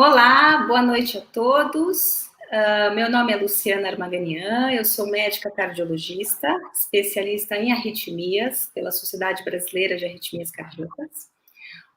Olá, boa noite a todos. Meu nome é Luciana Armaganian, eu sou médica cardiologista, especialista em arritmias pela Sociedade Brasileira de Arritmias Cardíacas.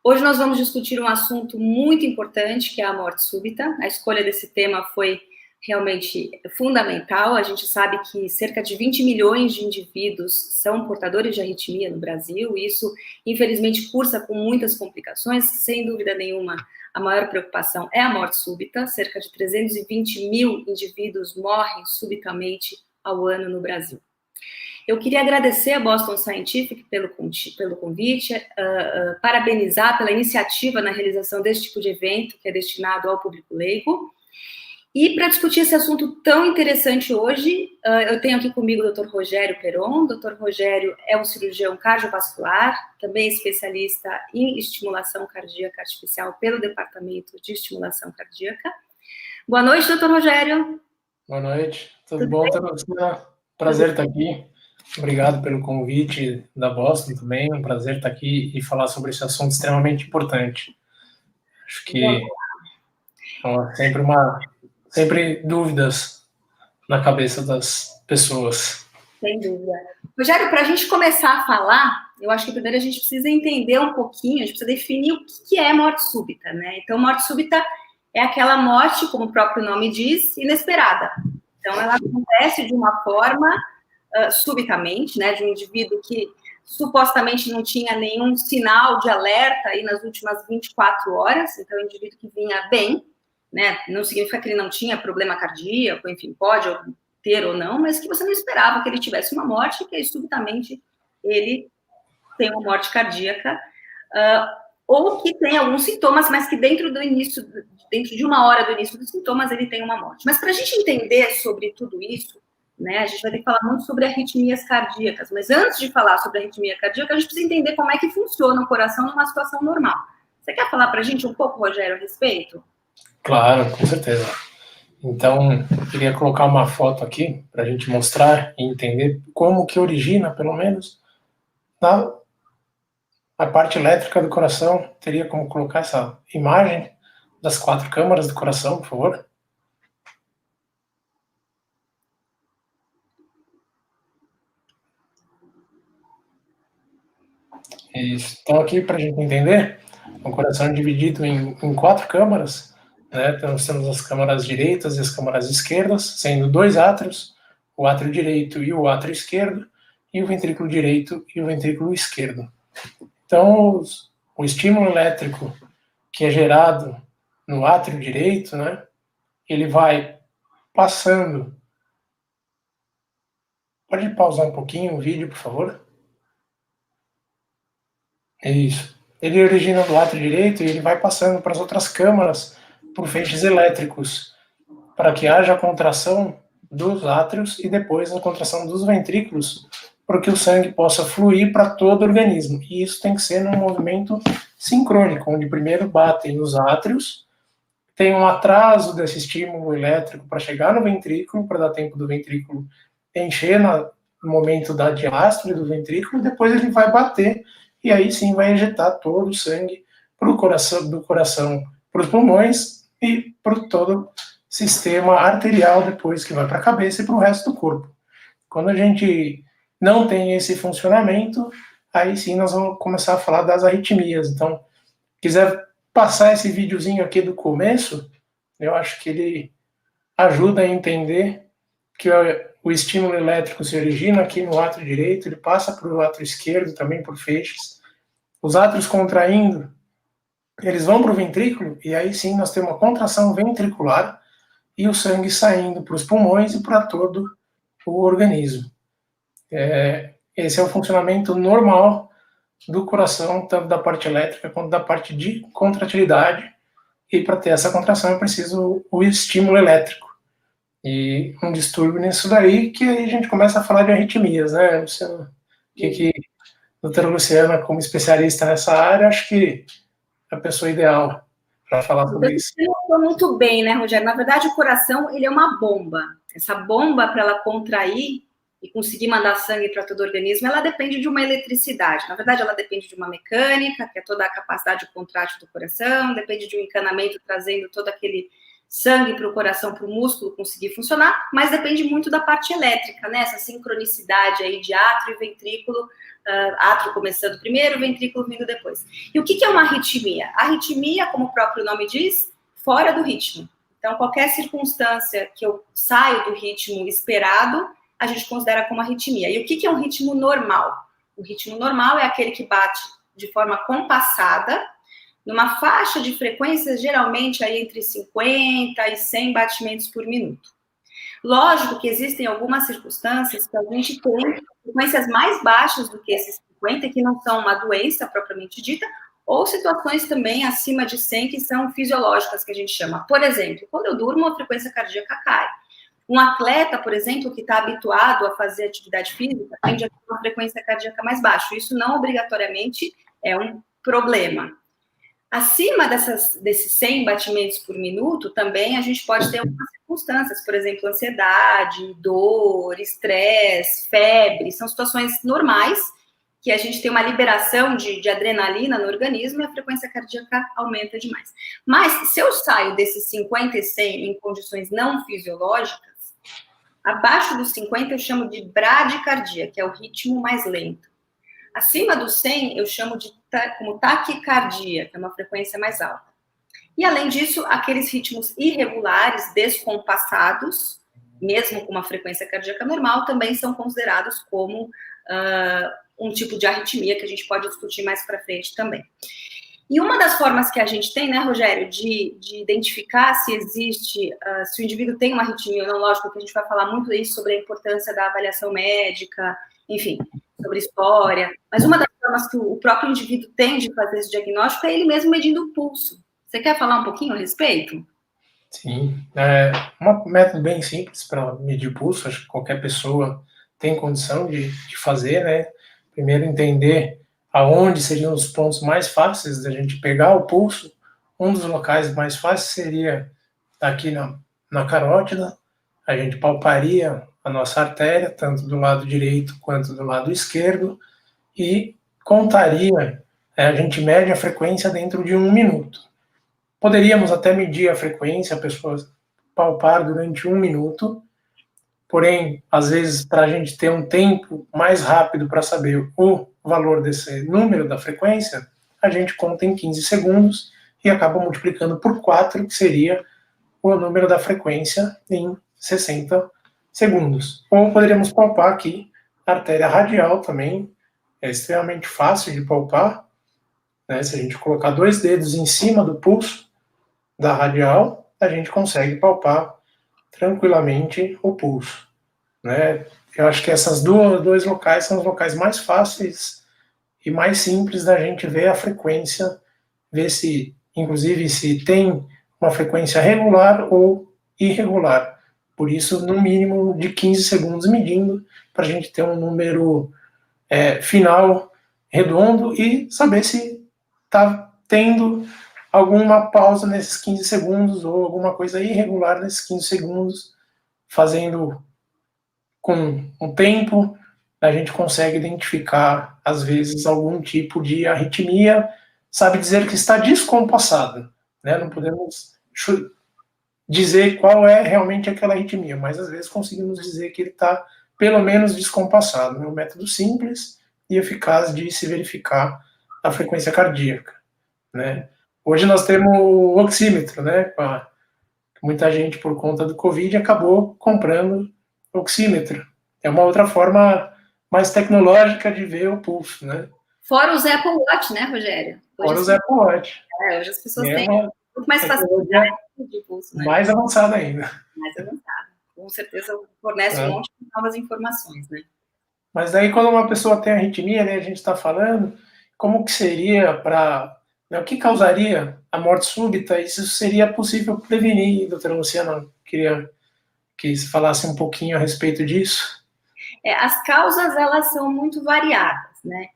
Hoje nós vamos discutir um assunto muito importante, que é a morte súbita. A escolha desse tema foi realmente fundamental. A gente sabe que cerca de 20 milhões de indivíduos são portadores de arritmia no Brasil, e isso, infelizmente, cursa com muitas complicações. Sem dúvida nenhuma, a maior preocupação é a morte súbita. Cerca de 320 mil indivíduos morrem subitamente ao ano no Brasil. Eu queria agradecer a Boston Scientific pelo convite, parabenizar pela iniciativa na realização desse tipo de evento, que é destinado ao público leigo. E para discutir esse assunto tão interessante hoje, eu tenho aqui comigo o Dr. Rogério Peron. O Dr. Rogério é um cirurgião cardiovascular, também especialista em estimulação cardíaca artificial pelo Departamento de Estimulação Cardíaca. Boa noite, Dr. Rogério. Boa noite, tudo bom? Prazer estar aqui. Obrigado pelo convite da Boston também, é um prazer estar aqui e falar sobre esse assunto extremamente importante. Acho que sempre dúvidas na cabeça das pessoas. Sem dúvida. Rogério, para a gente começar a falar, eu acho que primeiro a gente precisa entender um pouquinho, a gente precisa definir o que é morte súbita, né? Então, morte súbita é aquela morte, como o próprio nome diz, inesperada. Então, ela acontece de uma forma subitamente, né, de um indivíduo que supostamente não tinha nenhum sinal de alerta aí nas últimas 24 horas, então, um indivíduo que vinha bem, né, não significa que ele não tinha problema cardíaco, enfim, pode ter ou não, mas que você não esperava que ele tivesse uma morte, e que aí, subitamente, ele tem uma morte cardíaca, ou que tem alguns sintomas, mas que dentro de uma hora do início dos sintomas, ele tem uma morte. Mas para a gente entender sobre tudo isso, né, a gente vai ter que falar muito sobre arritmias cardíacas, mas antes de falar sobre arritmia cardíaca, a gente precisa entender como é que funciona o coração numa situação normal. Você quer falar para a gente um pouco, Rogério, a respeito? Claro, com certeza. Então, eu queria colocar uma foto aqui para a gente mostrar e entender como que origina, pelo menos, a parte elétrica do coração. Teria como colocar essa imagem das 4 câmaras do coração, por favor? Isso. Então, aqui, para a gente entender, o coração é dividido em 4 câmaras, né? Então, nós temos as câmaras direitas e as câmaras esquerdas, sendo 2 átrios, o átrio direito e o átrio esquerdo, e o ventrículo direito e o ventrículo esquerdo. Então, o estímulo elétrico que é gerado no átrio direito, né, ele vai passando. Pode pausar um pouquinho o vídeo, por favor? É isso. Ele origina do átrio direito e ele vai passando para as outras câmaras por feixes elétricos, para que haja a contração dos átrios e depois a contração dos ventrículos, para que o sangue possa fluir para todo o organismo. E isso tem que ser num movimento sincrônico, onde primeiro batem nos átrios, tem um atraso desse estímulo elétrico para chegar no ventrículo, para dar tempo do ventrículo encher no momento da diástole do ventrículo, e depois ele vai bater, e aí sim vai injetar todo o sangue pro coração, do coração para os pulmões e para todo o sistema arterial, depois que vai para a cabeça e para o resto do corpo. Quando a gente não tem esse funcionamento, aí sim nós vamos começar a falar das arritmias. Então, quiser passar esse videozinho aqui do começo, eu acho que ele ajuda a entender que o estímulo elétrico se origina aqui no átrio direito, ele passa para o átrio esquerdo também por feixes. Os átrios contraindo, eles vão para o ventrículo, e aí sim nós temos uma contração ventricular e o sangue saindo para os pulmões e para todo o organismo. Esse é o funcionamento normal do coração, tanto da parte elétrica quanto da parte de contratilidade, e para ter essa contração é preciso o estímulo elétrico. E um distúrbio nisso daí, que aí a gente começa a falar de arritmias, né, Luciana? A doutora Luciana, como especialista nessa área, acho que é a pessoa ideal para falar sobre isso. Você falou muito bem, né, Rogério? Na verdade, o coração, ele é uma bomba. Essa bomba, para ela contrair, e conseguir mandar sangue para todo o organismo, ela depende de uma eletricidade. Na verdade, ela depende de uma mecânica, que é toda a capacidade contrátil do coração, depende de um encanamento trazendo todo aquele sangue para o coração, para o músculo conseguir funcionar, mas depende muito da parte elétrica, né? Essa sincronicidade aí de átrio e ventrículo, átrio começando primeiro, ventrículo vindo depois. E o que é uma arritmia? A arritmia, como o próprio nome diz, fora do ritmo. Então, qualquer circunstância que eu saio do ritmo esperado, a gente considera como arritmia. E o que é um ritmo normal? O ritmo normal é aquele que bate de forma compassada, numa faixa de frequência, geralmente aí entre 50 e 100 batimentos por minuto. Lógico que existem algumas circunstâncias que a gente tem frequências mais baixas do que esses 50, que não são uma doença propriamente dita, ou situações também acima de 100 que são fisiológicas, que a gente chama. Por exemplo, quando eu durmo, a frequência cardíaca cai. Um atleta, por exemplo, que está habituado a fazer atividade física, tende a ter uma frequência cardíaca mais baixa. Isso não obrigatoriamente é um problema. Acima desses 100 batimentos por minuto, também a gente pode ter algumas circunstâncias, por exemplo, ansiedade, dor, estresse, febre, são situações normais que a gente tem uma liberação de adrenalina no organismo e a frequência cardíaca aumenta demais. Mas se eu saio desses 50 e 100 em condições não fisiológicas, abaixo dos 50 eu chamo de bradicardia, que é o ritmo mais lento. Acima dos 100, eu chamo de como taquicardia, que é uma frequência mais alta. E, além disso, aqueles ritmos irregulares, descompassados, mesmo com uma frequência cardíaca normal, também são considerados como um tipo de arritmia que a gente pode discutir mais para frente também. E uma das formas que a gente tem, né, Rogério, de identificar se existe, se o indivíduo tem uma arritmia ou não, lógico que a gente vai falar muito isso sobre a importância da avaliação médica, enfim, sobre história, mas uma das formas que o próprio indivíduo tem de fazer esse diagnóstico é ele mesmo medindo o pulso. Você quer falar um pouquinho a respeito? Sim, é um método bem simples para medir o pulso, acho que qualquer pessoa tem condição de fazer, né? Primeiro entender aonde seriam os pontos mais fáceis da gente pegar o pulso. Um dos locais mais fáceis seria aqui na carótida, a gente palparia a nossa artéria, tanto do lado direito quanto do lado esquerdo, e contaria, a gente mede a frequência dentro de 1 minuto. Poderíamos até medir a frequência, a pessoa palpar durante 1 minuto, porém, às vezes, para a gente ter um tempo mais rápido para saber o valor desse número da frequência, a gente conta em 15 segundos e acaba multiplicando por 4, que seria o número da frequência em 60 segundos. Ou poderíamos palpar aqui a artéria radial também, é extremamente fácil de palpar, né? Se a gente colocar 2 dedos em cima do pulso da radial, a gente consegue palpar tranquilamente o pulso, né? Eu acho que esses dois locais são os locais mais fáceis e mais simples da gente ver a frequência, ver se, inclusive, se tem uma frequência regular ou irregular. Por isso, no mínimo de 15 segundos medindo, para a gente ter um número final redondo e saber se está tendo alguma pausa nesses 15 segundos ou alguma coisa irregular nesses 15 segundos, fazendo com o tempo, a gente consegue identificar, às vezes, algum tipo de arritmia, sabe dizer que está descompassada, né? Não podemos dizer qual é realmente aquela arritmia, mas às vezes conseguimos dizer que ele está pelo menos descompassado. É um método simples e eficaz de se verificar a frequência cardíaca, né? Hoje nós temos o oxímetro, né? Muita gente, por conta do Covid, acabou comprando oxímetro. É uma outra forma mais tecnológica de ver o pulso, né? Fora os Apple Watch, né, Rogério? Fora os Apple Watch. Hoje as pessoas têm muito mais facilidade de pulso, né? Mais avançada ainda. Mais avançada. Com certeza fornece um monte de novas informações, né? Mas daí, quando uma pessoa tem arritmia, né, a gente está falando, como que seria para... Né, o que causaria a morte súbita? Isso seria possível prevenir, doutora Luciana? Queria que você falasse um pouquinho a respeito disso. As causas, elas são muito variadas, né?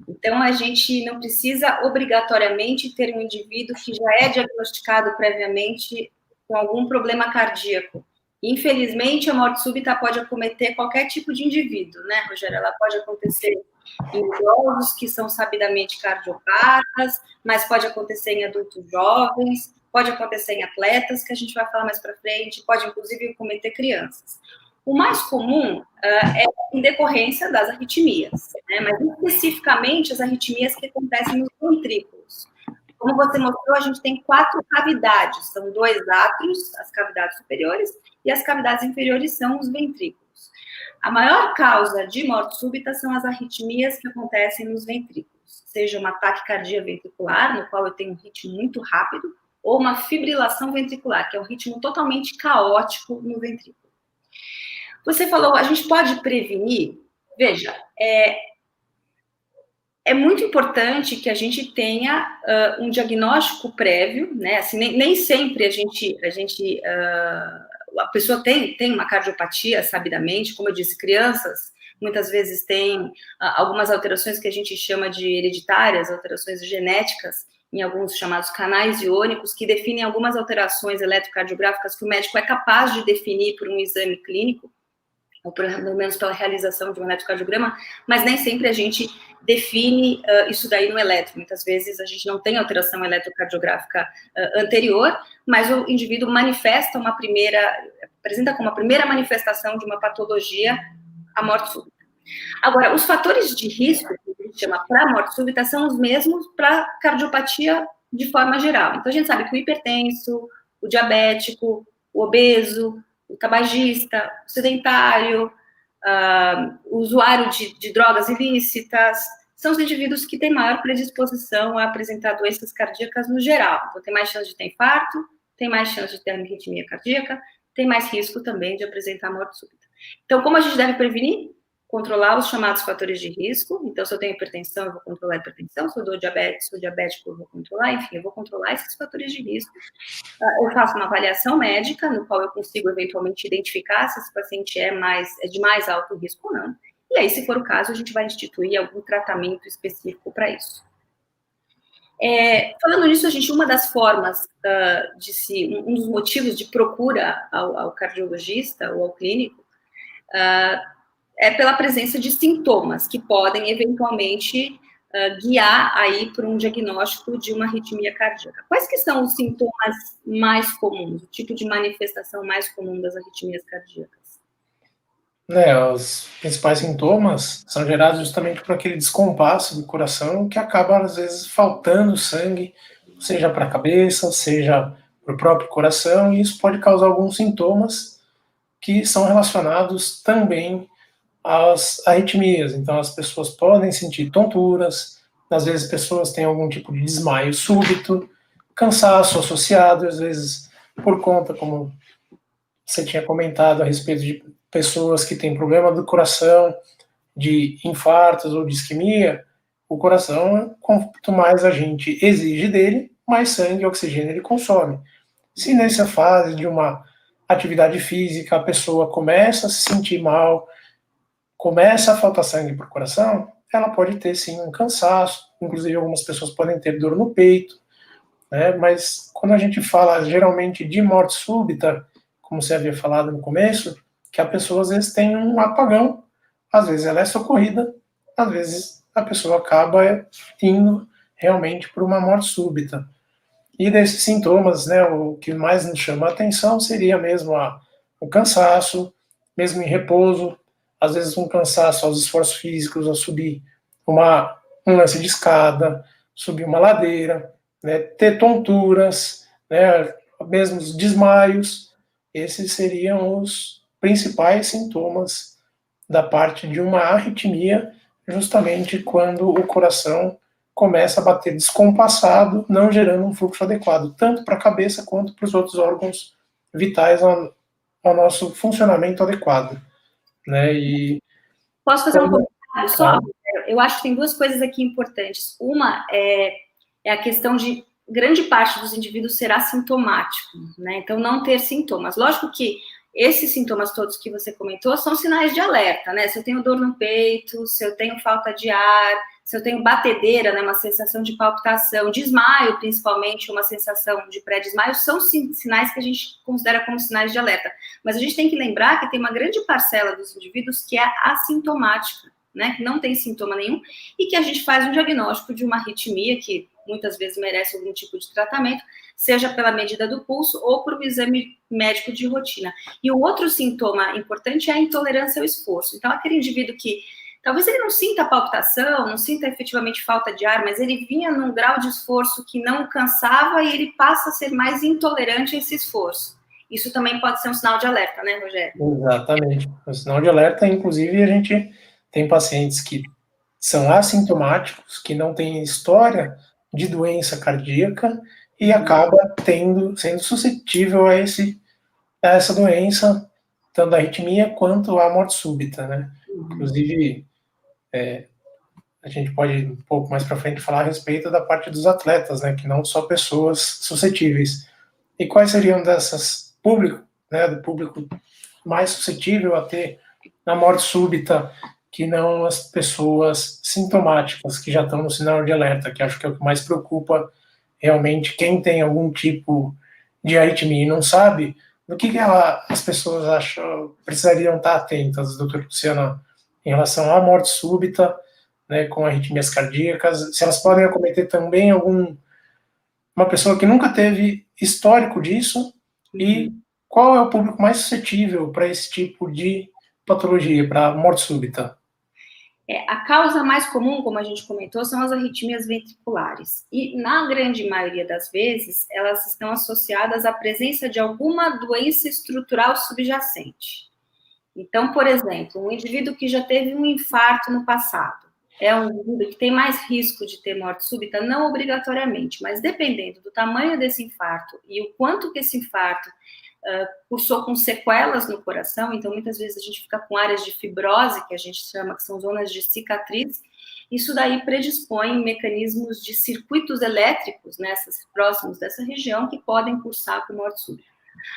Então, a gente não precisa obrigatoriamente ter um indivíduo que já é diagnosticado previamente com algum problema cardíaco Infelizmente, a morte súbita pode acometer qualquer tipo de indivíduo, né, Rogério? Ela pode acontecer em idosos que são sabidamente cardiopatas, mas pode acontecer em adultos jovens, pode acontecer em atletas, que a gente vai falar mais para frente, pode inclusive acometer crianças. O mais comum é em decorrência das arritmias, né? Mas especificamente as arritmias que acontecem nos ventrículos. Como você mostrou, a gente tem 4 cavidades, são 2 átrios, as cavidades superiores, e as cavidades inferiores são os ventrículos. A maior causa de morte súbita são as arritmias que acontecem nos ventrículos, seja uma taquicardia ventricular, no qual eu tenho um ritmo muito rápido, ou uma fibrilação ventricular, que é um ritmo totalmente caótico no ventrículo. Você falou, a gente pode prevenir? Veja, é muito importante que a gente tenha um diagnóstico prévio, né? Assim, nem sempre a pessoa tem uma cardiopatia, sabidamente, como eu disse, crianças muitas vezes têm algumas alterações que a gente chama de hereditárias, alterações genéticas, em alguns chamados canais iônicos, que definem algumas alterações eletrocardiográficas que o médico é capaz de definir por um exame clínico, ou pelo menos pela realização de um eletrocardiograma, mas nem sempre a gente define isso daí no eletro. Muitas vezes a gente não tem alteração eletrocardiográfica anterior, mas o indivíduo apresenta como a primeira manifestação de uma patologia a morte súbita. Agora, os fatores de risco, que a gente chama para morte súbita, são os mesmos para cardiopatia de forma geral. Então, a gente sabe que o hipertenso, o diabético, o obeso, o tabagista, o sedentário, o usuário de drogas ilícitas, são os indivíduos que têm maior predisposição a apresentar doenças cardíacas no geral. Então, tem mais chance de ter infarto, tem mais chance de ter arritmia cardíaca, tem mais risco também de apresentar morte súbita. Então, como a gente deve prevenir? Controlar os chamados fatores de risco. Então, se eu tenho hipertensão, eu vou controlar a hipertensão. Se eu sou diabético, eu vou controlar. Enfim, eu vou controlar esses fatores de risco. Eu faço uma avaliação médica, no qual eu consigo, eventualmente, identificar se esse paciente é de mais alto risco ou não. E aí, se for o caso, a gente vai instituir algum tratamento específico para isso. Falando nisso, uma das formas um dos motivos de procura ao cardiologista ou ao clínico é pela presença de sintomas que podem, eventualmente, guiar aí para um diagnóstico de uma arritmia cardíaca. Quais que são os sintomas mais comuns, o tipo de manifestação mais comum das arritmias cardíacas? Os principais sintomas são gerados justamente por aquele descompasso do coração que acaba, às vezes, faltando sangue, seja para a cabeça, seja para o próprio coração, e isso pode causar alguns sintomas que são relacionados também às arritmias. Então, as pessoas podem sentir tonturas, às vezes pessoas têm algum tipo de desmaio súbito, cansaço associado, às vezes por conta, como você tinha comentado, a respeito de pessoas que têm problema do coração, de infartos ou de isquemia. O coração, quanto mais a gente exige dele, mais sangue e oxigênio ele consome. Se nessa fase de uma atividade física a pessoa começa a se sentir mal, começa a faltar sangue para o coração, ela pode ter sim um cansaço, inclusive algumas pessoas podem ter dor no peito, né? Mas quando a gente fala geralmente de morte súbita, como você havia falado no começo, que a pessoa às vezes tem um apagão, às vezes ela é socorrida, às vezes a pessoa acaba indo realmente por uma morte súbita. E desses sintomas, né, o que mais nos chama a atenção seria mesmo o cansaço, mesmo em repouso, às vezes um cansaço aos esforços físicos, ao subir um lance de escada, subir uma ladeira, né, ter tonturas, né, mesmo os desmaios. Esses seriam os principais sintomas da parte de uma arritmia, justamente quando o coração começa a bater descompassado, não gerando um fluxo adequado, tanto para a cabeça quanto para os outros órgãos vitais ao nosso funcionamento adequado. Né? Posso fazer um comentário só? Eu acho que tem 2 coisas aqui importantes. Uma é a questão de grande parte dos indivíduos ser assintomático, né? Então, não ter sintomas. Lógico que esses sintomas todos que você comentou são sinais de alerta, né? Se eu tenho dor no peito, se eu tenho falta de ar, se eu tenho batedeira, né, uma sensação de palpitação, desmaio, principalmente, uma sensação de pré-desmaio, são sinais que a gente considera como sinais de alerta. Mas a gente tem que lembrar que tem uma grande parcela dos indivíduos que é assintomática, né, que não tem sintoma nenhum, e que a gente faz um diagnóstico de uma arritmia, que muitas vezes merece algum tipo de tratamento, seja pela medida do pulso ou por um exame médico de rotina. E o outro sintoma importante é a intolerância ao esforço. Então, aquele indivíduo que talvez ele não sinta palpitação, não sinta efetivamente falta de ar, mas ele vinha num grau de esforço que não cansava e ele passa a ser mais intolerante a esse esforço. Isso também pode ser um sinal de alerta, né, Rogério? Exatamente. O sinal de alerta, inclusive, a gente tem pacientes que são assintomáticos, que não têm história de doença cardíaca e acaba sendo suscetível a essa doença, tanto a arritmia quanto a morte súbita, né? Inclusive, a gente pode um pouco mais para frente falar a respeito da parte dos atletas, né? Que não só pessoas suscetíveis. E quais seriam dessas público, né? Do público mais suscetível a ter a morte súbita, que não as pessoas sintomáticas, que já estão no sinal de alerta, que acho que é o que mais preocupa realmente quem tem algum tipo de arritmia e não sabe, do que as pessoas acham, precisariam estar atentas, doutor Luciano, em relação à morte súbita, né, com arritmias cardíacas, se elas podem acometer também uma pessoa que nunca teve histórico disso, e qual é o público mais suscetível para esse tipo de patologia, para morte súbita? A causa mais comum, como a gente comentou, são as arritmias ventriculares. E, na grande maioria das vezes, elas estão associadas à presença de alguma doença estrutural subjacente. Então, por exemplo, um indivíduo que já teve um infarto no passado, é um indivíduo que tem mais risco de ter morte súbita? Não obrigatoriamente, mas dependendo do tamanho desse infarto e o quanto que esse infarto cursou com sequelas no coração, então muitas vezes a gente fica com áreas de fibrose, que a gente chama, que são zonas de cicatriz, isso daí predispõe mecanismos de circuitos elétricos, próximos dessa região, que podem cursar com morte súbita.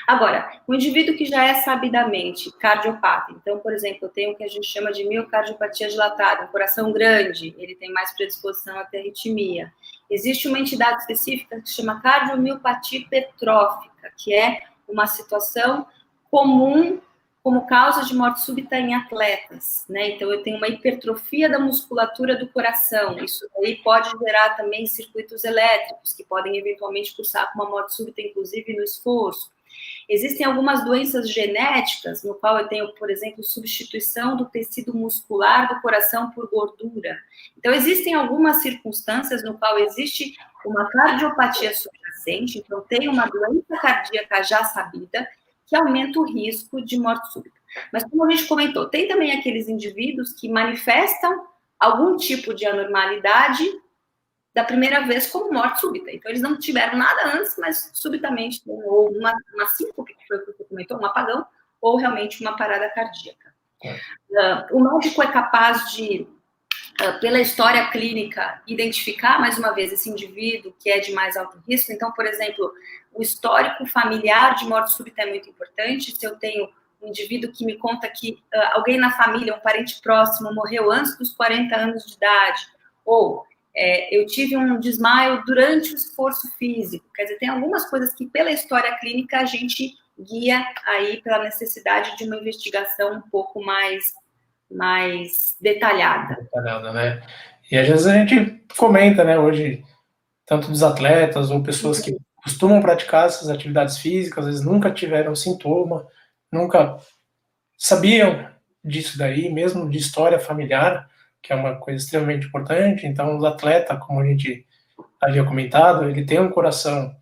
Agora, o indivíduo que já é sabidamente cardiopata, então, por exemplo, eu tenho o que a gente chama de miocardiopatia dilatada, um coração grande, ele tem mais predisposição a ter arritmia. Existe uma entidade específica que se chama cardiomiopatia hipertrófica, que é uma situação comum como causa de morte súbita em atletas, né? Então, eu tenho uma hipertrofia da musculatura do coração. Isso aí pode gerar também circuitos elétricos, que podem eventualmente cursar com uma morte súbita, inclusive no esforço. Existem algumas doenças genéticas, no qual eu tenho, por exemplo, substituição do tecido muscular do coração por gordura. Então, existem algumas circunstâncias no qual existe uma cardiopatia subjacente, então tem uma doença cardíaca já sabida, que aumenta o risco de morte súbita. Mas, como a gente comentou, tem também aqueles indivíduos que manifestam algum tipo de anormalidade da primeira vez como morte súbita. Então, eles não tiveram nada antes, mas subitamente, ou uma síncope, que foi o que você comentou, um apagão, ou realmente uma parada cardíaca. O médico é capaz de, pela história clínica, identificar, mais uma vez, esse indivíduo que é de mais alto risco. Então, por exemplo, o histórico familiar de morte súbita é muito importante. Se eu tenho um indivíduo que me conta que alguém na família, um parente próximo, morreu antes dos 40 anos de idade, ou eu tive um desmaio durante o esforço físico. Quer dizer, tem algumas coisas que, pela história clínica, a gente guia aí pela necessidade de uma investigação um pouco mais detalhada. Detalhada, né? E às vezes a gente comenta, né, hoje, tanto dos atletas ou pessoas que costumam praticar essas atividades físicas, às vezes nunca tiveram sintoma, nunca sabiam disso daí, mesmo de história familiar, que é uma coisa extremamente importante. Então, o atleta, como a gente havia comentado, ele tem um coração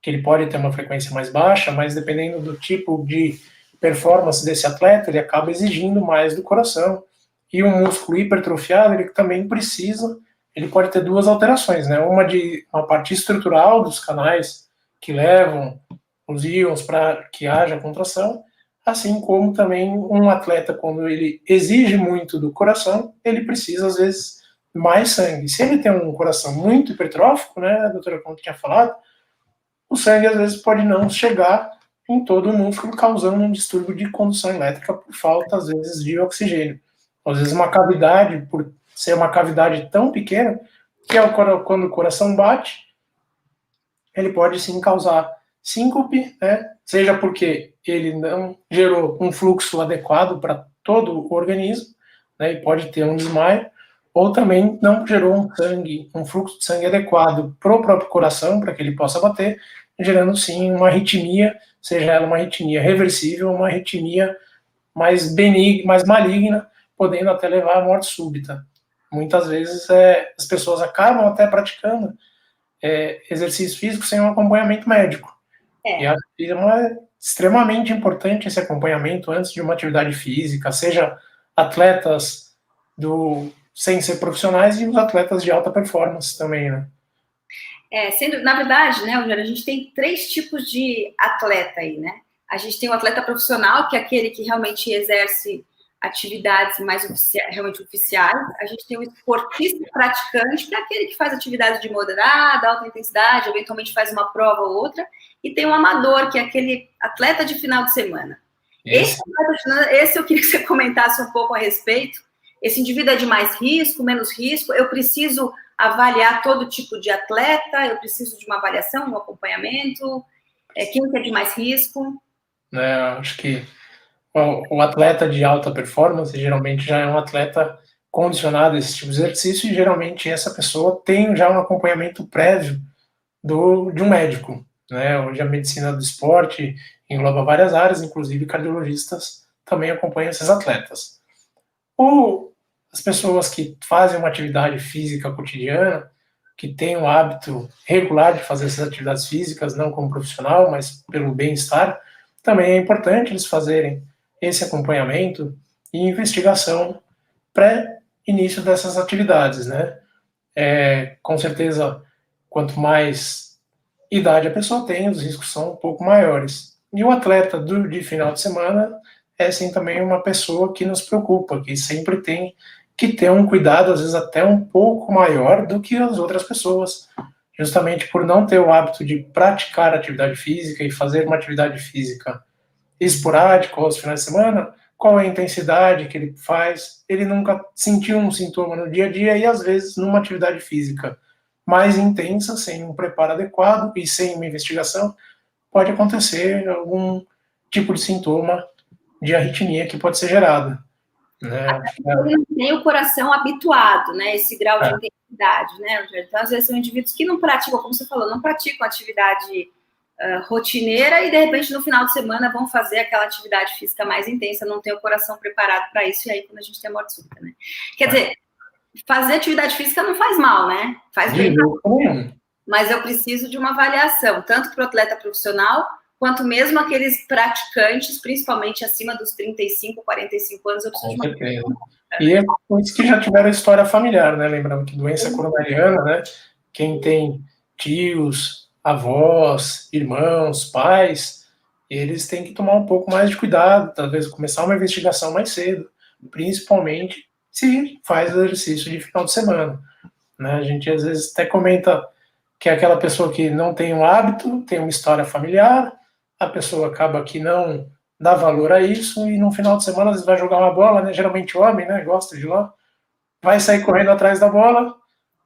que ele pode ter uma frequência mais baixa, mas dependendo do tipo de performance desse atleta, ele acaba exigindo mais do coração. E o músculo hipertrofiado, ele também precisa, ele pode ter duas alterações, né? Uma parte estrutural dos canais que levam os íons para que haja contração, assim como também um atleta, quando ele exige muito do coração, ele precisa, às vezes, mais sangue. Se ele tem um coração muito hipertrófico, né, a doutora Conte tinha falado, o sangue, às vezes, pode não chegar em todo o músculo, causando um distúrbio de condução elétrica por falta, às vezes, de oxigênio. Às vezes, uma cavidade, por ser uma cavidade tão pequena que quando o coração bate, ele pode sim causar síncope, né? Seja porque ele não gerou um fluxo adequado para todo o organismo, né? E pode ter um desmaio, ou também não gerou um fluxo de sangue adequado para o próprio coração, para que ele possa bater, gerando sim uma arritmia, seja ela uma arritmia reversível, uma arritmia mais benigna, mais maligna, podendo até levar à morte súbita. Muitas vezes as pessoas acabam até praticando exercício físico sem um acompanhamento médico. E é extremamente importante esse acompanhamento antes de uma atividade física, seja atletas sem ser profissionais e os atletas de alta performance também, né? Na verdade, né, Rogério, a gente tem 3 tipos de atleta aí, né? A gente tem o atleta profissional, que é aquele que realmente exerce atividades mais realmente oficiais. A gente tem o esportista praticante, que é aquele que faz atividades de moderada, alta intensidade, eventualmente faz uma prova ou outra. E tem o amador, que é aquele atleta de final de semana. Esse eu queria que você comentasse um pouco a respeito. Esse indivíduo é de mais risco, menos risco? Eu preciso avaliar todo tipo de atleta? Eu preciso de uma avaliação, um acompanhamento? Quem é de mais risco? Acho que o atleta de alta performance geralmente já é um atleta condicionado a esse tipo de exercício e geralmente essa pessoa tem já um acompanhamento prévio de um médico, né? Hoje a medicina do esporte engloba várias áreas, inclusive cardiologistas também acompanham esses atletas. Ou as pessoas que fazem uma atividade física cotidiana, que têm o hábito regular de fazer essas atividades físicas, não como profissional, mas pelo bem-estar, também é importante eles fazerem esse acompanhamento e investigação pré-início dessas atividades, né? Com certeza, quanto mais idade a pessoa tem, os riscos são um pouco maiores. E o atleta de final de semana é, sim, também uma pessoa que nos preocupa, que sempre tem que ter um cuidado, às vezes até um pouco maior do que as outras pessoas, justamente por não ter o hábito de praticar atividade física e fazer uma atividade física esporádica aos finais de semana, qual é a intensidade que ele faz, ele nunca sentiu um sintoma no dia a dia e, às vezes, numa atividade física mais intensa, sem um preparo adequado e sem uma investigação, pode acontecer algum tipo de sintoma de arritmia que pode ser gerada. Né? Ele não tem o coração habituado, né? Esse grau de intensidade, né? Então, às vezes, são indivíduos que não praticam, como você falou, não praticam atividade rotineira e, de repente, no final de semana vão fazer aquela atividade física mais intensa, não tem o coração preparado para isso, e aí quando a gente tem a morte súbita, né? Quer dizer, fazer atividade física não faz mal, né? Faz bem. Mas eu preciso de uma avaliação, tanto para o atleta profissional, quanto mesmo aqueles praticantes, principalmente acima dos 35, 45 anos, eu preciso de uma avaliação. E é por isso que já tiveram história familiar, né? Lembrando que doença coronariana, né? Quem tem tios, avós, irmãos, pais, eles têm que tomar um pouco mais de cuidado, talvez começar uma investigação mais cedo, principalmente se faz exercício de final de semana. Né? A gente às vezes até comenta que é aquela pessoa que não tem um hábito, tem uma história familiar, a pessoa acaba que não dá valor a isso e no final de semana às vezes vai jogar uma bola, né? Geralmente o homem, né? Gosta de lá, vai sair correndo atrás da bola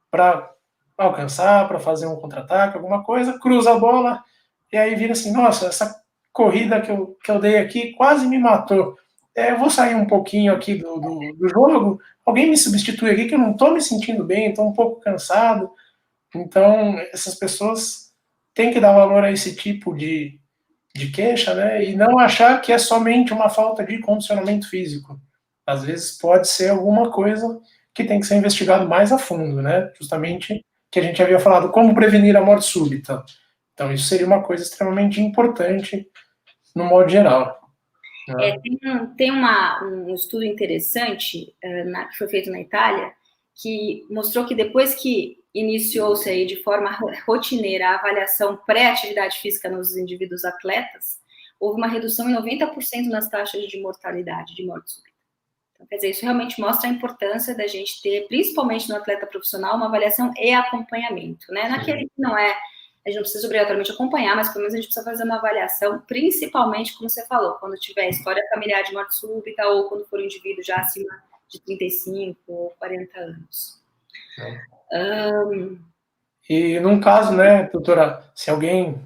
para alcançar, para fazer um contra-ataque, alguma coisa, cruza a bola e aí vira assim, nossa, essa corrida que eu dei aqui quase me matou. Eu vou sair um pouquinho aqui do jogo, alguém me substitui aqui que eu não estou me sentindo bem, estou um pouco cansado. Então, essas pessoas têm que dar valor a esse tipo de queixa, né? E não achar que é somente uma falta de condicionamento físico. Às vezes pode ser alguma coisa que tem que ser investigado mais a fundo, né? Justamente que a gente havia falado, como prevenir a morte súbita. Então, isso seria uma coisa extremamente importante no modo geral. Tem um estudo interessante que foi feito na Itália, que mostrou que depois que iniciou-se aí de forma rotineira a avaliação pré-atividade física nos indivíduos atletas, houve uma redução em 90% nas taxas de mortalidade, de morte súbita. Então, quer dizer, isso realmente mostra a importância da gente ter, principalmente no atleta profissional, uma avaliação e acompanhamento, né? Naquele que não é, a gente não precisa obrigatoriamente acompanhar, mas pelo menos a gente precisa fazer uma avaliação, principalmente, como você falou, quando tiver história familiar de morte súbita ou quando for um indivíduo já acima de 35 ou 40 anos. E num caso, né, doutora, se alguém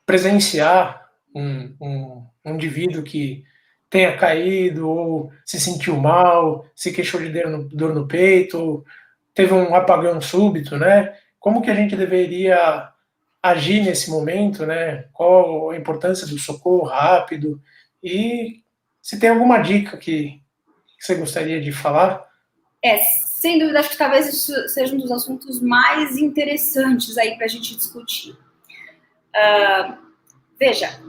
presenciar um indivíduo que tenha caído ou se sentiu mal, se queixou de dor no peito, ou teve um apagão súbito, né? Como que a gente deveria agir nesse momento, né? Qual a importância do socorro rápido? E se tem alguma dica que você gostaria de falar? Sem dúvida, acho que talvez isso seja um dos assuntos mais interessantes aí para a gente discutir. Veja,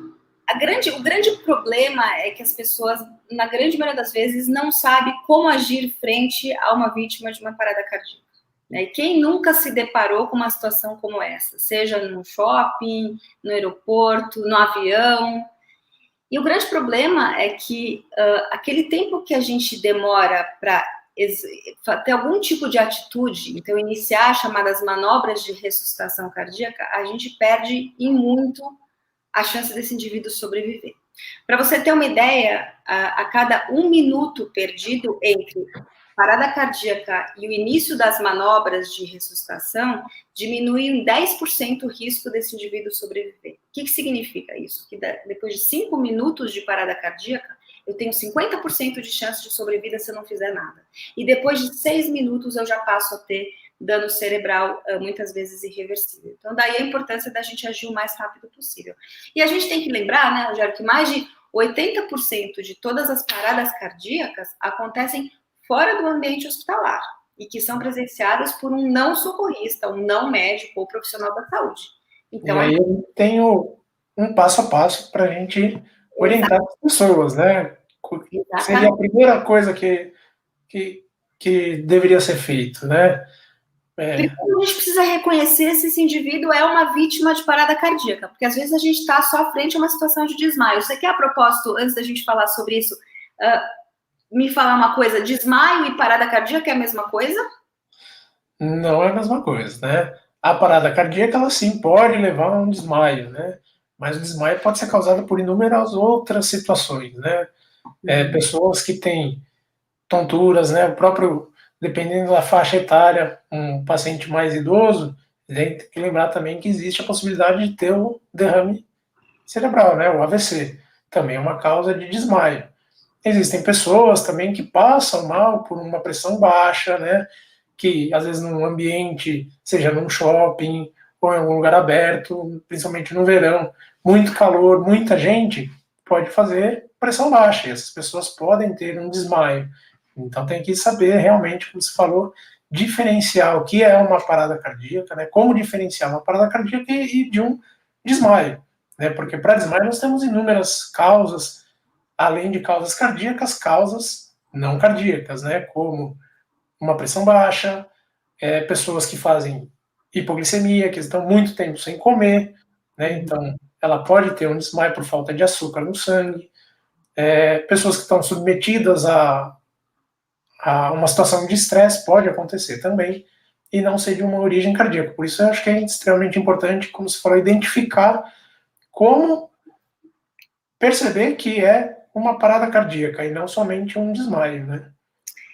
o grande problema é que as pessoas, na grande maioria das vezes, não sabem como agir frente a uma vítima de uma parada cardíaca. E quem nunca se deparou com uma situação como essa, seja no shopping, no aeroporto, no avião? E o grande problema é que aquele tempo que a gente demora para ter algum tipo de atitude, então iniciar chamadas manobras de ressuscitação cardíaca, a gente perde em muito a chance desse indivíduo sobreviver. Para você ter uma ideia, a cada 1 minuto perdido entre parada cardíaca e o início das manobras de ressuscitação, diminui em 10% o risco desse indivíduo sobreviver. O que significa isso? Que depois de 5 minutos de parada cardíaca, eu tenho 50% de chance de sobrevida se eu não fizer nada. E depois de 6 minutos, eu já passo a ter dano cerebral, muitas vezes irreversível. Então, daí a importância da gente agir o mais rápido possível. E a gente tem que lembrar, né, Rogério, que mais de 80% de todas as paradas cardíacas acontecem fora do ambiente hospitalar e que são presenciadas por um não socorrista, um não médico ou profissional da saúde. Então, e aí eu tenho um passo a passo para a gente orientar as pessoas, né? Seria a primeira coisa que deveria ser feito, né? Primeiro, a gente precisa reconhecer se esse indivíduo é uma vítima de parada cardíaca, porque às vezes a gente está só frente a uma situação de desmaio. Você quer, a propósito, antes da gente falar sobre isso, me falar uma coisa? Desmaio e parada cardíaca é a mesma coisa? Não é a mesma coisa, né? A parada cardíaca, ela sim pode levar a um desmaio, né? Mas o desmaio pode ser causado por inúmeras outras situações, né? Pessoas que têm tonturas, né? O próprio, dependendo da faixa etária, um paciente mais idoso, tem que lembrar também que existe a possibilidade de ter um derrame cerebral, né? O AVC. Também é uma causa de desmaio. Existem pessoas também que passam mal por uma pressão baixa, né? Que às vezes num ambiente, seja num shopping ou em algum lugar aberto, principalmente no verão, muito calor, muita gente, pode fazer pressão baixa, e essas pessoas podem ter um desmaio. Então tem que saber realmente, como você falou, diferenciar o que é uma parada cardíaca, né? Como diferenciar uma parada cardíaca e de um desmaio, né? Porque para desmaio nós temos inúmeras causas, além de causas cardíacas, causas não cardíacas, né? Como uma pressão baixa, pessoas que fazem hipoglicemia, que estão muito tempo sem comer, né? Então ela pode ter um desmaio por falta de açúcar no sangue, pessoas que estão submetidas a uma situação de estresse pode acontecer também, e não ser de uma origem cardíaca. Por isso eu acho que é extremamente importante, como você falou, identificar como perceber que é uma parada cardíaca e não somente um desmaio, né?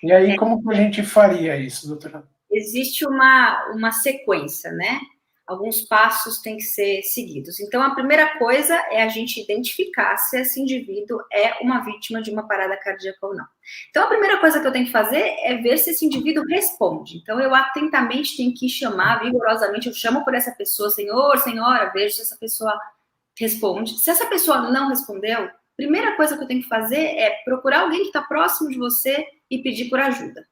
E aí, como que a gente faria isso, doutora? Existe uma sequência, né? Alguns passos têm que ser seguidos. Então, a primeira coisa é a gente identificar se esse indivíduo é uma vítima de uma parada cardíaca ou não. Então, a primeira coisa que eu tenho que fazer é ver se esse indivíduo responde. Então, eu atentamente tenho que chamar, vigorosamente, eu chamo por essa pessoa, senhor, senhora, vejo se essa pessoa responde. Se essa pessoa não respondeu, primeira coisa que eu tenho que fazer é procurar alguém que está próximo de você e pedir por ajuda.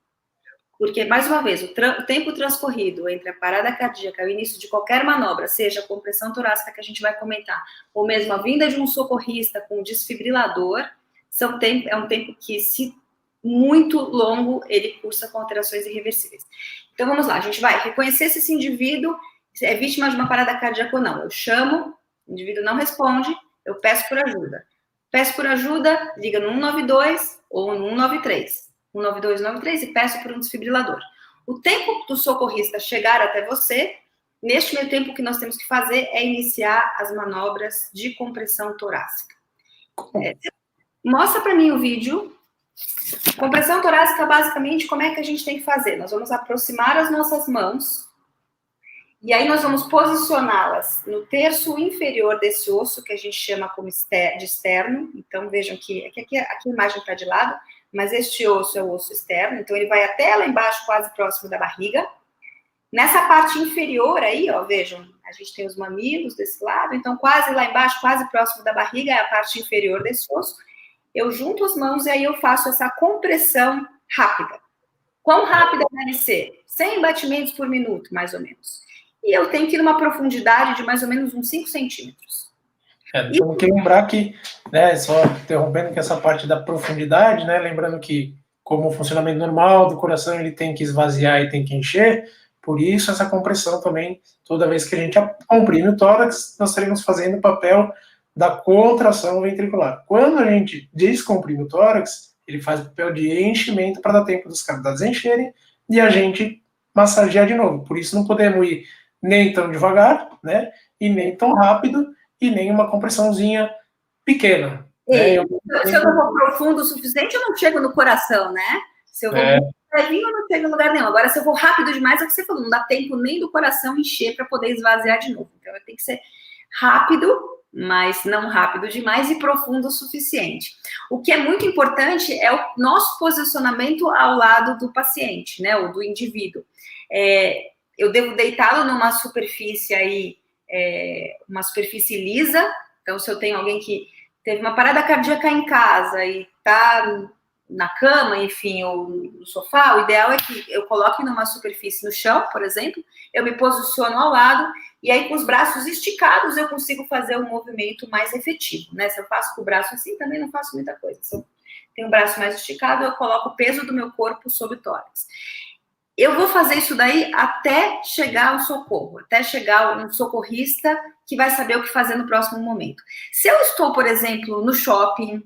Porque, mais uma vez, o tempo transcorrido entre a parada cardíaca e o início de qualquer manobra, seja a compressão torácica que a gente vai comentar, ou mesmo a vinda de um socorrista com um desfibrilador, é um tempo que, se muito longo, ele cursa com alterações irreversíveis. Então, vamos lá, a gente vai reconhecer se esse indivíduo é vítima de uma parada cardíaca ou não. Eu chamo, o indivíduo não responde, eu peço por ajuda. Peço por ajuda, liga no 192 ou no 193. 192, 193 e peço por um desfibrilador. O tempo do socorrista chegar até você, neste meio tempo, o que nós temos que fazer é iniciar as manobras de compressão torácica. Mostra para mim o vídeo Compressão torácica, basicamente, como é que a gente tem que fazer? Nós vamos aproximar as nossas mãos e aí nós vamos posicioná-las no terço inferior desse osso, que a gente chama como de externo. Então, vejam que aqui a imagem está de lado, mas este osso é o osso externo, então ele vai até lá embaixo, quase próximo da barriga. Nessa parte inferior aí, ó, vejam, a gente tem os mamilos desse lado, então quase lá embaixo, quase próximo da barriga, é a parte inferior desse osso. Eu junto as mãos e aí eu faço essa compressão rápida. Quão rápida deve ser? 100 batimentos por minuto, mais ou menos. E eu tenho que ir numa profundidade de mais ou menos uns 5 centímetros. Temos que lembrar que, né, só interrompendo que essa parte da profundidade, né, lembrando que, como o funcionamento normal do coração, ele tem que esvaziar e tem que encher, por isso essa compressão também, toda vez que a gente comprime o tórax, nós estaremos fazendo o papel da contração ventricular. Quando a gente descomprime o tórax, ele faz o papel de enchimento para dar tempo dos cavidades encherem e a gente massagear de novo. Por isso não podemos ir nem tão devagar, né, e nem tão rápido, e nem uma compressãozinha pequena. Né? Se eu não vou profundo o suficiente, eu não chego no coração, né? Se eu vou levinho, eu não chego em lugar nenhum. Agora, se eu vou rápido demais, é o que você falou, não dá tempo nem do coração encher para poder esvaziar de novo. Então, tem que ser rápido, mas não rápido demais e profundo o suficiente. O que é muito importante é o nosso posicionamento ao lado do paciente, né? Ou do indivíduo. Eu devo deitá-lo numa superfície aí, uma superfície lisa. Então, se eu tenho alguém que teve uma parada cardíaca em casa e está na cama, enfim, ou no sofá, o ideal é que eu coloque numa superfície no chão, por exemplo, eu me posiciono ao lado e aí com os braços esticados eu consigo fazer um movimento mais efetivo, né? Se eu faço com o braço assim, também não faço muita coisa. Se eu tenho o braço mais esticado, eu coloco o peso do meu corpo sobre o tórax. Eu vou fazer isso daí até chegar ao socorro, até chegar um socorrista que vai saber o que fazer no próximo momento. Se eu estou, por exemplo, no shopping,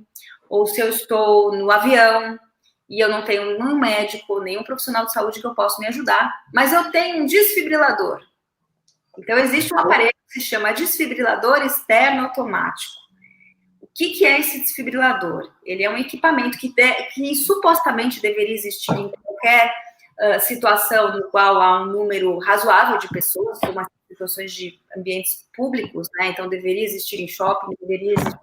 ou se eu estou no avião, e eu não tenho nenhum médico, nenhum profissional de saúde que eu possa me ajudar, mas eu tenho um desfibrilador. Então, existe um aparelho que se chama desfibrilador externo automático. O que é esse desfibrilador? Ele é um equipamento que supostamente deveria existir em qualquer situação no qual há um número razoável de pessoas, como as situações de ambientes públicos, né? Então, deveria existir em shopping, deveria existir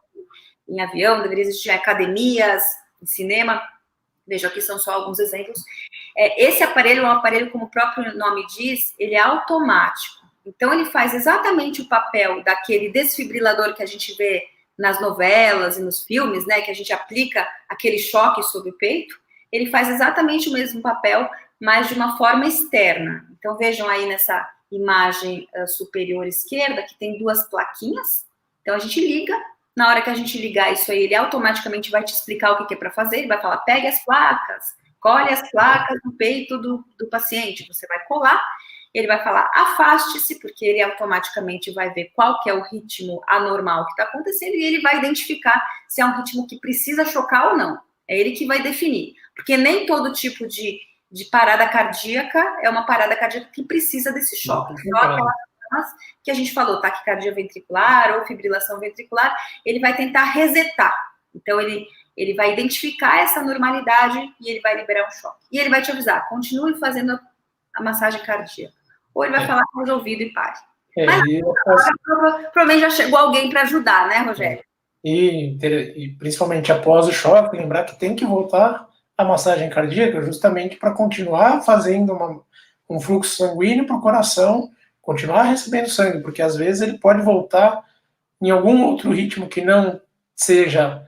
em avião, deveria existir em academias, em cinema. Veja, aqui são só alguns exemplos. Esse aparelho é um aparelho, como o próprio nome diz, ele é automático. Então, ele faz exatamente o papel daquele desfibrilador que a gente vê nas novelas e nos filmes, né? Que a gente aplica aquele choque sobre o peito. Ele faz exatamente o mesmo papel, mas de uma forma externa. Então, vejam aí nessa imagem superior esquerda, que tem duas plaquinhas. Então, a gente liga. Na hora que a gente ligar isso aí, ele automaticamente vai te explicar o que é para fazer. Ele vai falar, pegue as placas, colhe as placas no peito do paciente. Você vai colar. Ele vai falar, afaste-se, porque ele automaticamente vai ver qual que é o ritmo anormal que está acontecendo e ele vai identificar se é um ritmo que precisa chocar ou não. É ele que vai definir. Porque nem todo tipo de parada cardíaca é uma parada cardíaca que precisa desse choque. Só aquelas que a gente falou, taquicardia ventricular ou fibrilação ventricular, ele vai tentar resetar. Então, ele vai identificar essa normalidade e ele vai liberar um choque. E ele vai te avisar, continue fazendo a massagem cardíaca. Ou ele vai falar com o ouvido e pare. Mas provavelmente já chegou alguém para ajudar, né, Rogério? E principalmente após o choque, lembrar que tem que voltar a massagem cardíaca justamente para continuar fazendo um fluxo sanguíneo para o coração, continuar recebendo sangue, porque às vezes ele pode voltar em algum outro ritmo que não seja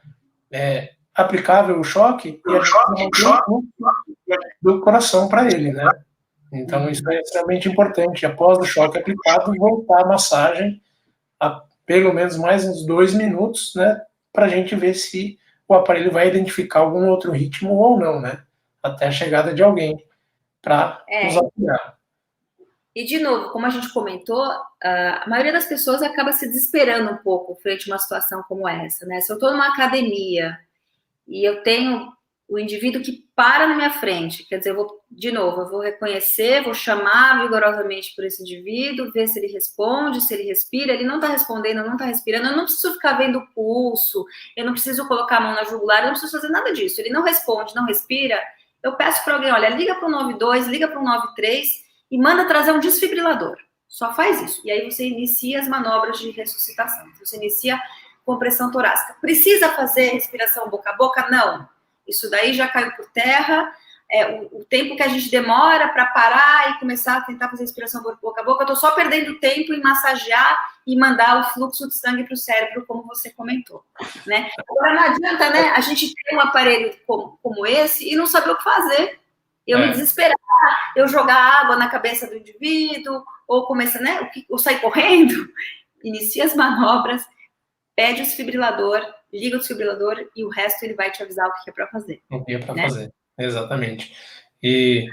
aplicável o choque, e a gente não tem um fluxo do coração para ele, né? Então isso é extremamente importante, após o choque aplicado, voltar a massagem a pelo menos mais uns 2 minutos, né? Para a gente ver se o aparelho vai identificar algum outro ritmo ou não, né? Até a chegada de alguém para nos auxiliar. E, de novo, como a gente comentou, a maioria das pessoas acaba se desesperando um pouco frente a uma situação como essa, né? Se eu estou numa academia e eu tenho o indivíduo que para na minha frente, quer dizer, eu vou reconhecer, vou chamar vigorosamente por esse indivíduo, ver se ele responde, se ele respira, ele não está respondendo, não está respirando, eu não preciso ficar vendo o pulso, eu não preciso colocar a mão na jugular, eu não preciso fazer nada disso, ele não responde, não respira, eu peço para alguém, olha, liga para o 92, liga para o 93 e manda trazer um desfibrilador, só faz isso, e aí você inicia as manobras de ressuscitação, você inicia compressão torácica, precisa fazer respiração boca a boca? Não. Isso daí já caiu por terra, o tempo que a gente demora para parar e começar a tentar fazer respiração boca a boca, eu estou só perdendo tempo em massagear e mandar o fluxo de sangue para o cérebro, como você comentou, né? Agora não adianta, né, a gente ter um aparelho como esse e não saber o que fazer. Eu me desesperar, eu jogar água na cabeça do indivíduo, ou começar, né, ou sair correndo, inicia as manobras, pede o desfibrilador, liga o desfibrilador e o resto ele vai te avisar o que é para fazer. O que é para fazer, exatamente. E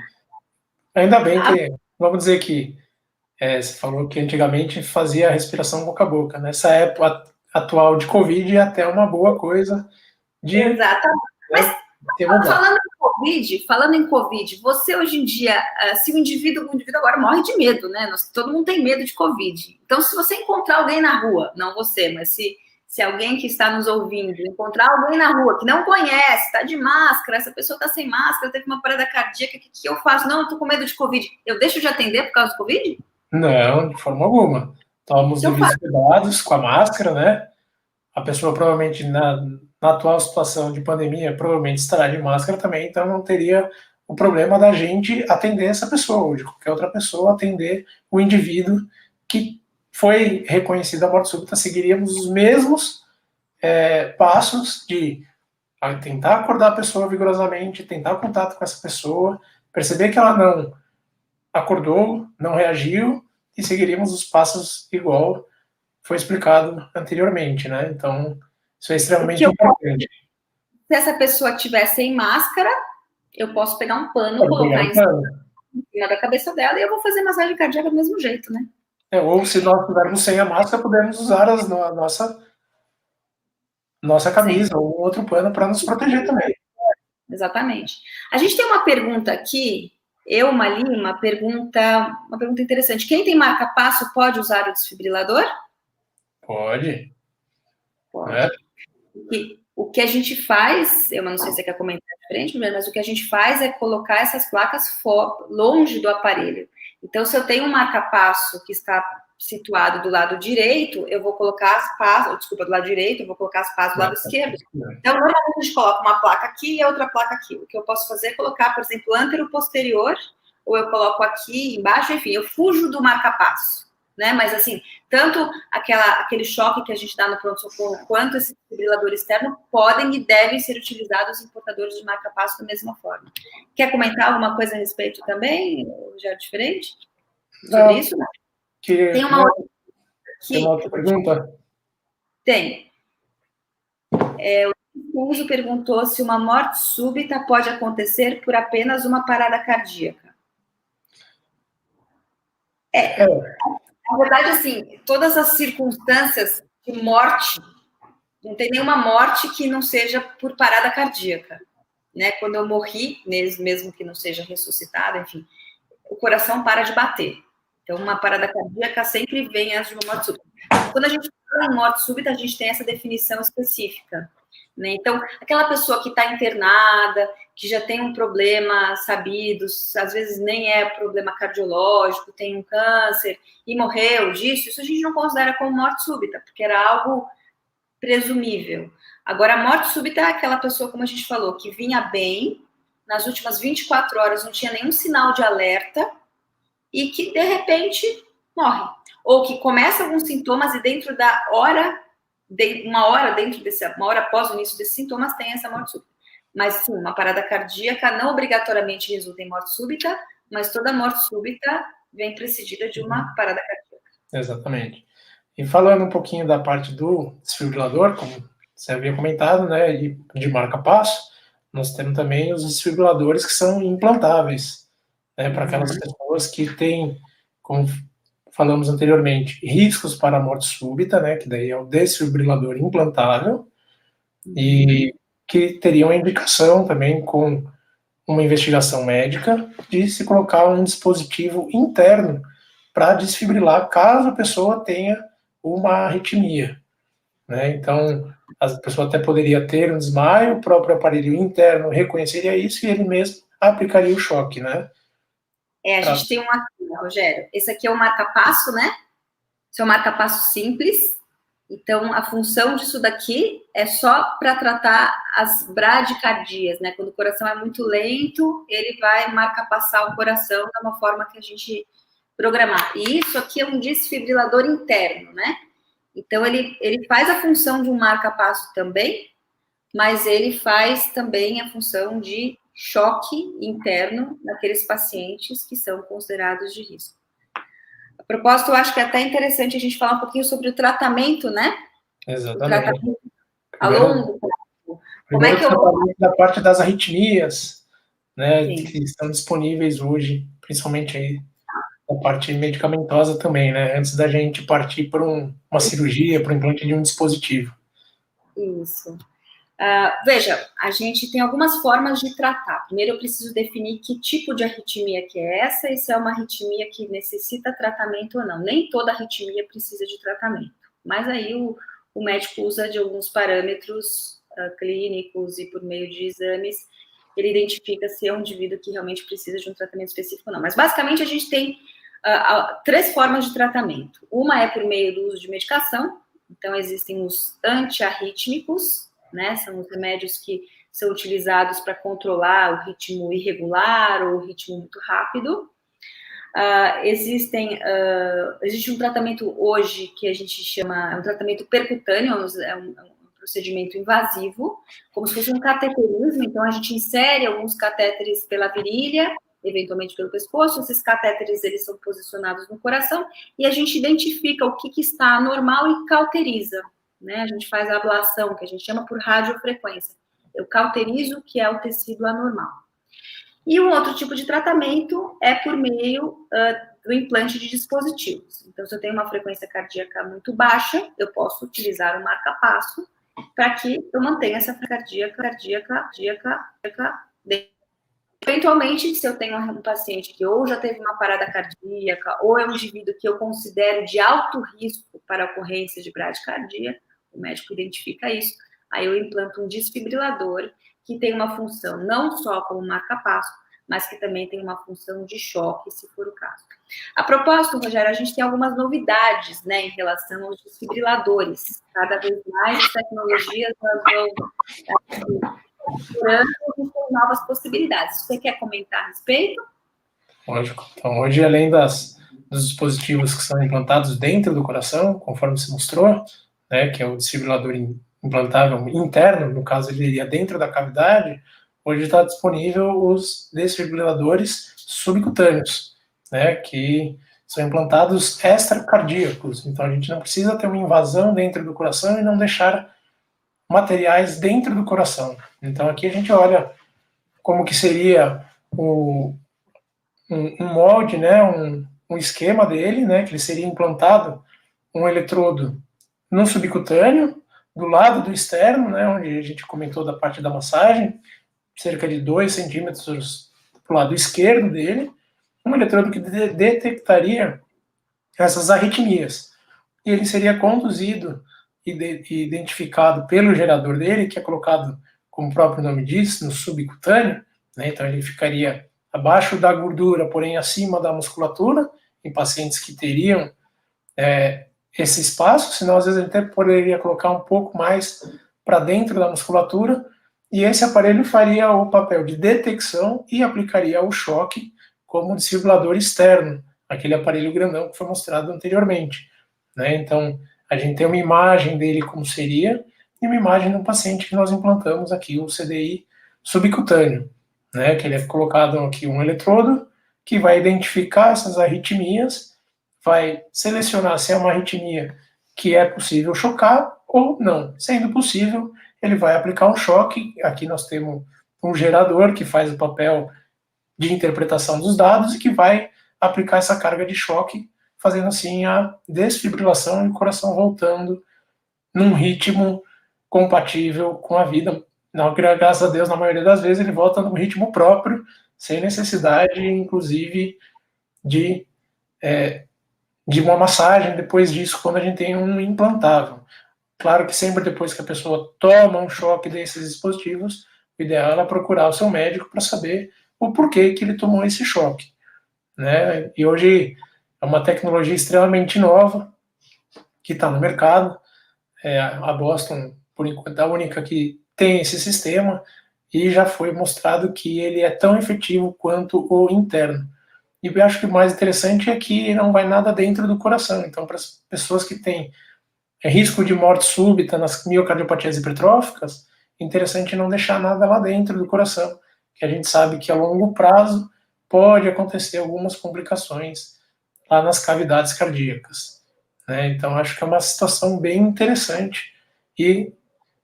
ainda bem que, vamos dizer que, você falou que antigamente fazia a respiração boca a boca. Nessa época atual de Covid é até uma boa coisa de... Exatamente. Mas falando em Covid, você hoje em dia, se o indivíduo agora morre de medo, né? Todo mundo tem medo de Covid. Então, se você encontrar alguém na rua, não você, mas se alguém que está nos ouvindo encontrar alguém na rua que não conhece, está de máscara, essa pessoa está sem máscara, teve uma parada cardíaca, o que eu faço? Não, eu estou com medo de Covid. Eu deixo de atender por causa do Covid? Não, de forma alguma. Toma os devidos cuidados com a máscara, né? A pessoa provavelmente, na atual situação de pandemia, provavelmente estará de máscara também, então não teria o problema da gente atender essa pessoa, ou de qualquer outra pessoa atender o indivíduo que foi reconhecida a morte súbita. Seguiríamos os mesmos passos de tentar acordar a pessoa vigorosamente, tentar contato com essa pessoa, perceber que ela não acordou, não reagiu, e seguiríamos os passos igual foi explicado anteriormente, né? Então, isso é extremamente importante. Se essa estiver tiver sem máscara, eu posso pegar um pano, colocar em cima da cabeça dela e eu vou fazer massagem cardíaca do mesmo jeito, né? Ou se nós estivermos sem a máscara, podemos usar a nossa camisa. Sim. Ou outro pano para nos proteger também. Exatamente. A gente tem uma pergunta aqui, uma pergunta interessante. Quem tem marca-passo pode usar o desfibrilador? Pode. O que a gente faz, eu não sei se você quer comentar diferente, mas o que a gente faz é colocar essas placas longe do aparelho. Então, se eu tenho um marca-passo que está situado do lado direito, eu vou colocar as passos, do lado direito, eu vou colocar as passos do lado esquerdo. Então, normalmente a gente coloca uma placa aqui e outra placa aqui. O que eu posso fazer é colocar, por exemplo, antero-posterior, ou eu coloco aqui embaixo, enfim, eu fujo do marca-passo. Né? Mas, assim, tanto aquele choque que a gente dá no pronto-socorro, quanto esse desfibrilador externo podem e devem ser utilizados em portadores de marca-passo da mesma forma. Quer comentar alguma coisa a respeito também, já diferente? Sobre isso? Tem uma outra pergunta? Tem. O Uso perguntou se uma morte súbita pode acontecer por apenas uma parada cardíaca. Na verdade, assim, todas as circunstâncias de morte, não tem nenhuma morte que não seja por parada cardíaca, né? Quando eu morri, mesmo que não seja ressuscitado, enfim, o coração para de bater. Então, uma parada cardíaca sempre vem antes de uma morte súbita. Quando a gente fala em morte súbita, a gente tem essa definição específica, né? Então, aquela pessoa que está internada, que já tem um problema sabido, às vezes nem é problema cardiológico, tem um câncer e morreu disso, isso a gente não considera como morte súbita, porque era algo presumível. Agora, a morte súbita é aquela pessoa, como a gente falou, que vinha bem, nas últimas 24 horas não tinha nenhum sinal de alerta e que, de repente, morre. Ou que começa alguns sintomas e dentro da hora, uma hora após o início desses sintomas, tem essa morte súbita. Mas, sim, uma parada cardíaca não obrigatoriamente resulta em morte súbita, mas toda morte súbita vem precedida de uma parada cardíaca. Exatamente. E falando um pouquinho da parte do desfibrilador, como você havia comentado, né, e de marca-passo, nós temos também os desfibriladores que são implantáveis, né, para aquelas pessoas que têm, como falamos anteriormente, riscos para a morte súbita, né, que daí é o desfibrilador implantável, e que teriam a indicação também com uma investigação médica de se colocar um dispositivo interno para desfibrilar caso a pessoa tenha uma arritmia, né? Então, a pessoa até poderia ter um desmaio, o próprio aparelho interno reconheceria isso e ele mesmo aplicaria o choque, né? A gente tem um aqui, né, Rogério? Esse aqui é o marca-passo, né? Esse é o marca-passo simples. Então, a função disso daqui é só para tratar as bradicardias, né? Quando o coração é muito lento, ele vai marca-passar o coração de uma forma que a gente programar. E isso aqui é um desfibrilador interno, né? Então, ele faz a função de um marca-passo também, mas ele faz também a função de choque interno naqueles pacientes que são considerados de risco. A propósito, eu acho que é até interessante a gente falar um pouquinho sobre o tratamento, né? Exatamente. O tratamento a longo prazo. Como é que eu... da parte das arritmias, né, que estão disponíveis hoje, principalmente aí a parte medicamentosa também, né, antes da gente partir para uma cirurgia, para o implante de um dispositivo. Isso. Veja, a gente tem algumas formas de tratar. Primeiro, eu preciso definir que tipo de arritmia que é essa, e se é uma arritmia que necessita tratamento ou não. Nem toda arritmia precisa de tratamento, mas aí o médico usa de alguns parâmetros clínicos e por meio de exames, ele identifica se é um indivíduo que realmente precisa de um tratamento específico ou não. Mas, basicamente, a gente tem 3 formas de tratamento. Uma é por meio do uso de medicação. Então, existem os antiarrítmicos, né? São os remédios que são utilizados para controlar o ritmo irregular ou o ritmo muito rápido. Existe um tratamento hoje que a gente chama, um tratamento percutâneo, é um procedimento invasivo, como se fosse um cateterismo. Então, a gente insere alguns catéteres pela virilha, eventualmente pelo pescoço. Esses catéteres, eles são posicionados no coração e a gente identifica o que está anormal e cauteriza, né? A gente faz a ablação, que a gente chama por radiofrequência. Eu cauterizo o que é o tecido anormal. E um outro tipo de tratamento é por meio do implante de dispositivos. Então, se eu tenho uma frequência cardíaca muito baixa, eu posso utilizar o marca-passo para que eu mantenha essa frequência cardíaca. Eventualmente, se eu tenho um paciente que ou já teve uma parada cardíaca, ou é um indivíduo que eu considero de alto risco para a ocorrência de bradicardia, o médico identifica isso, aí eu implanto um desfibrilador que tem uma função não só como marca-passo, mas que também tem uma função de choque, se for o caso. A propósito, Rogério, a gente tem algumas novidades, né, em relação aos desfibriladores. Cada vez mais as tecnologias vão novas possibilidades. Você quer comentar a respeito? Lógico. Então, hoje, além dos dispositivos que são implantados dentro do coração, conforme se mostrou, né, que é o desfibrilador implantável interno, no caso, ele iria dentro da cavidade, hoje está disponível os desfibriladores subcutâneos, né, que são implantados extracardíacos. Então, a gente não precisa ter uma invasão dentro do coração e não deixar materiais dentro do coração. Então, aqui a gente olha como que seria um molde, né, um esquema dele, né, que ele seria implantado um eletrodo no subcutâneo, do lado do externo, né, onde a gente comentou da parte da massagem, cerca de 2 centímetros para o lado esquerdo dele, um eletrodo que detectaria essas arritmias. E ele seria conduzido e identificado pelo gerador dele, que é colocado, como o próprio nome diz, no subcutâneo, né, então ele ficaria abaixo da gordura, porém acima da musculatura, em pacientes que teriam esse espaço, senão às vezes a gente até poderia colocar um pouco mais para dentro da musculatura, e esse aparelho faria o papel de detecção e aplicaria o choque como desfibrilador externo, aquele aparelho grandão que foi mostrado anteriormente, né? Então, a gente tem uma imagem dele como seria, e uma imagem de um paciente que nós implantamos aqui, o CDI subcutâneo, né? Que ele é colocado aqui um eletrodo que vai identificar essas arritmias, vai selecionar se é uma arritmia que é possível chocar ou não. Sendo possível, ele vai aplicar um choque. Aqui nós temos um gerador que faz o papel de interpretação dos dados e que vai aplicar essa carga de choque, fazendo assim a desfibrilação e o coração voltando num ritmo compatível com a vida Não, graças a Deus, na maioria das vezes, ele volta no ritmo próprio, sem necessidade, inclusive, de uma massagem depois disso, quando a gente tem um implantável. Claro que sempre depois que a pessoa toma um choque desses dispositivos, o ideal é ela procurar o seu médico para saber o porquê que ele tomou esse choque, né? E hoje é uma tecnologia extremamente nova que está no mercado. A Boston, por enquanto, é a única que tem esse sistema e já foi mostrado que ele é tão efetivo quanto o interno. E eu acho que o mais interessante é que não vai nada dentro do coração. Então, para as pessoas que têm risco de morte súbita nas miocardiopatias hipertróficas, é interessante não deixar nada lá dentro do coração, que a gente sabe que a longo prazo pode acontecer algumas complicações lá nas cavidades cardíacas, né? Então, acho que é uma situação bem interessante e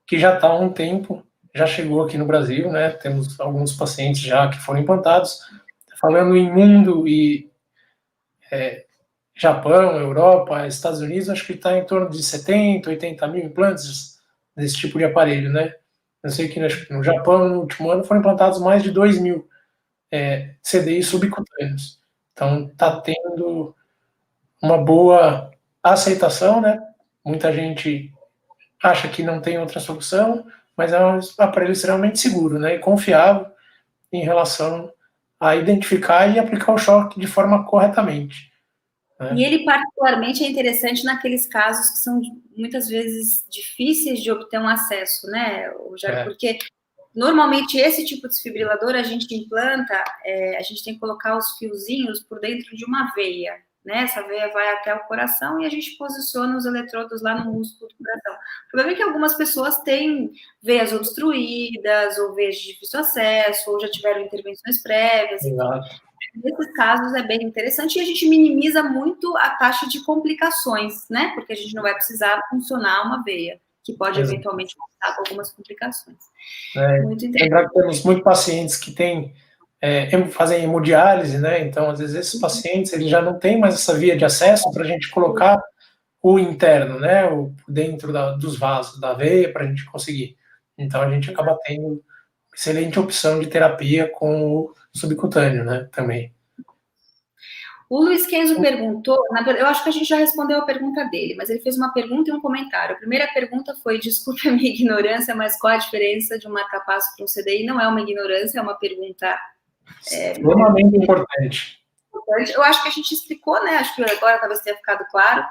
que já está há um tempo, já chegou aqui no Brasil, né? Temos alguns pacientes já que foram implantados. Falando em mundo e Japão, Europa, Estados Unidos, acho que está em torno de 70, 80 mil implantes desse tipo de aparelho, né? Eu sei que no Japão, no último ano, foram implantados mais de 2 mil CDIs subcutâneos. Então, está tendo uma boa aceitação, né? Muita gente acha que não tem outra solução, mas é um aparelho extremamente seguro, né? E confiável em relação a identificar e aplicar o choque de forma corretamente. E ele particularmente é interessante naqueles casos que são muitas vezes difíceis de obter um acesso, né, Jair? Porque normalmente esse tipo de desfibrilador a gente implanta, a gente tem que colocar os fiozinhos por dentro de uma veia, né? Essa veia vai até o coração e a gente posiciona os eletrodos lá no músculo do coração. O problema é que algumas pessoas têm veias obstruídas, ou veias de difícil acesso, ou já tiveram intervenções prévias, enfim. Nesses casos é bem interessante e a gente minimiza muito a taxa de complicações, né? Porque a gente não vai precisar funcionar uma veia, que pode eventualmente contar com algumas complicações. Muito interessante. Lembrar que temos muitos pacientes que fazem hemodiálise, né? Então, às vezes, esses pacientes eles já não têm mais essa via de acesso para a gente colocar o interno, né? Dentro dos vasos da veia para a gente conseguir. Então, a gente acaba tendo excelente opção de terapia com o subcutâneo, né? Também. O Luiz Kenzo perguntou, eu acho que a gente já respondeu a pergunta dele, mas ele fez uma pergunta e um comentário. A primeira pergunta foi, desculpe a minha ignorância, mas qual a diferença de um marca-passo para um CDI? Não é uma ignorância, é uma pergunta extremamente importante. Eu acho que a gente explicou, né? Acho que agora talvez tenha ficado claro.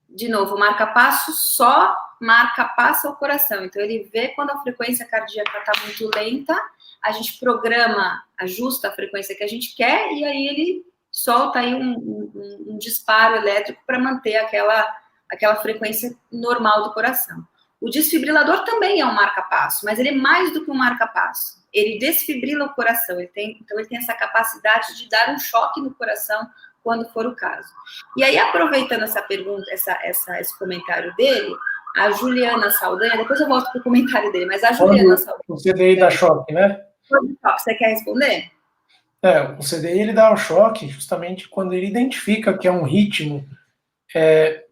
De novo, o marca-passo só marca-passa o coração. Então, ele vê quando a frequência cardíaca está muito lenta, a gente programa, ajusta a frequência que a gente quer, e aí ele solta aí um disparo elétrico para manter aquela frequência normal do coração. O desfibrilador também é um marca-passo, mas ele é mais do que um marca-passo. Ele desfibrila o coração, então ele tem essa capacidade de dar um choque no coração quando for o caso. E aí, aproveitando essa pergunta, esse comentário dele, a Juliana Saldanha, depois eu volto para o comentário dele, mas a Juliana Saldanha... O CDI dá choque, né? Você quer responder? O CDI ele dá o choque justamente quando ele identifica que é um ritmo,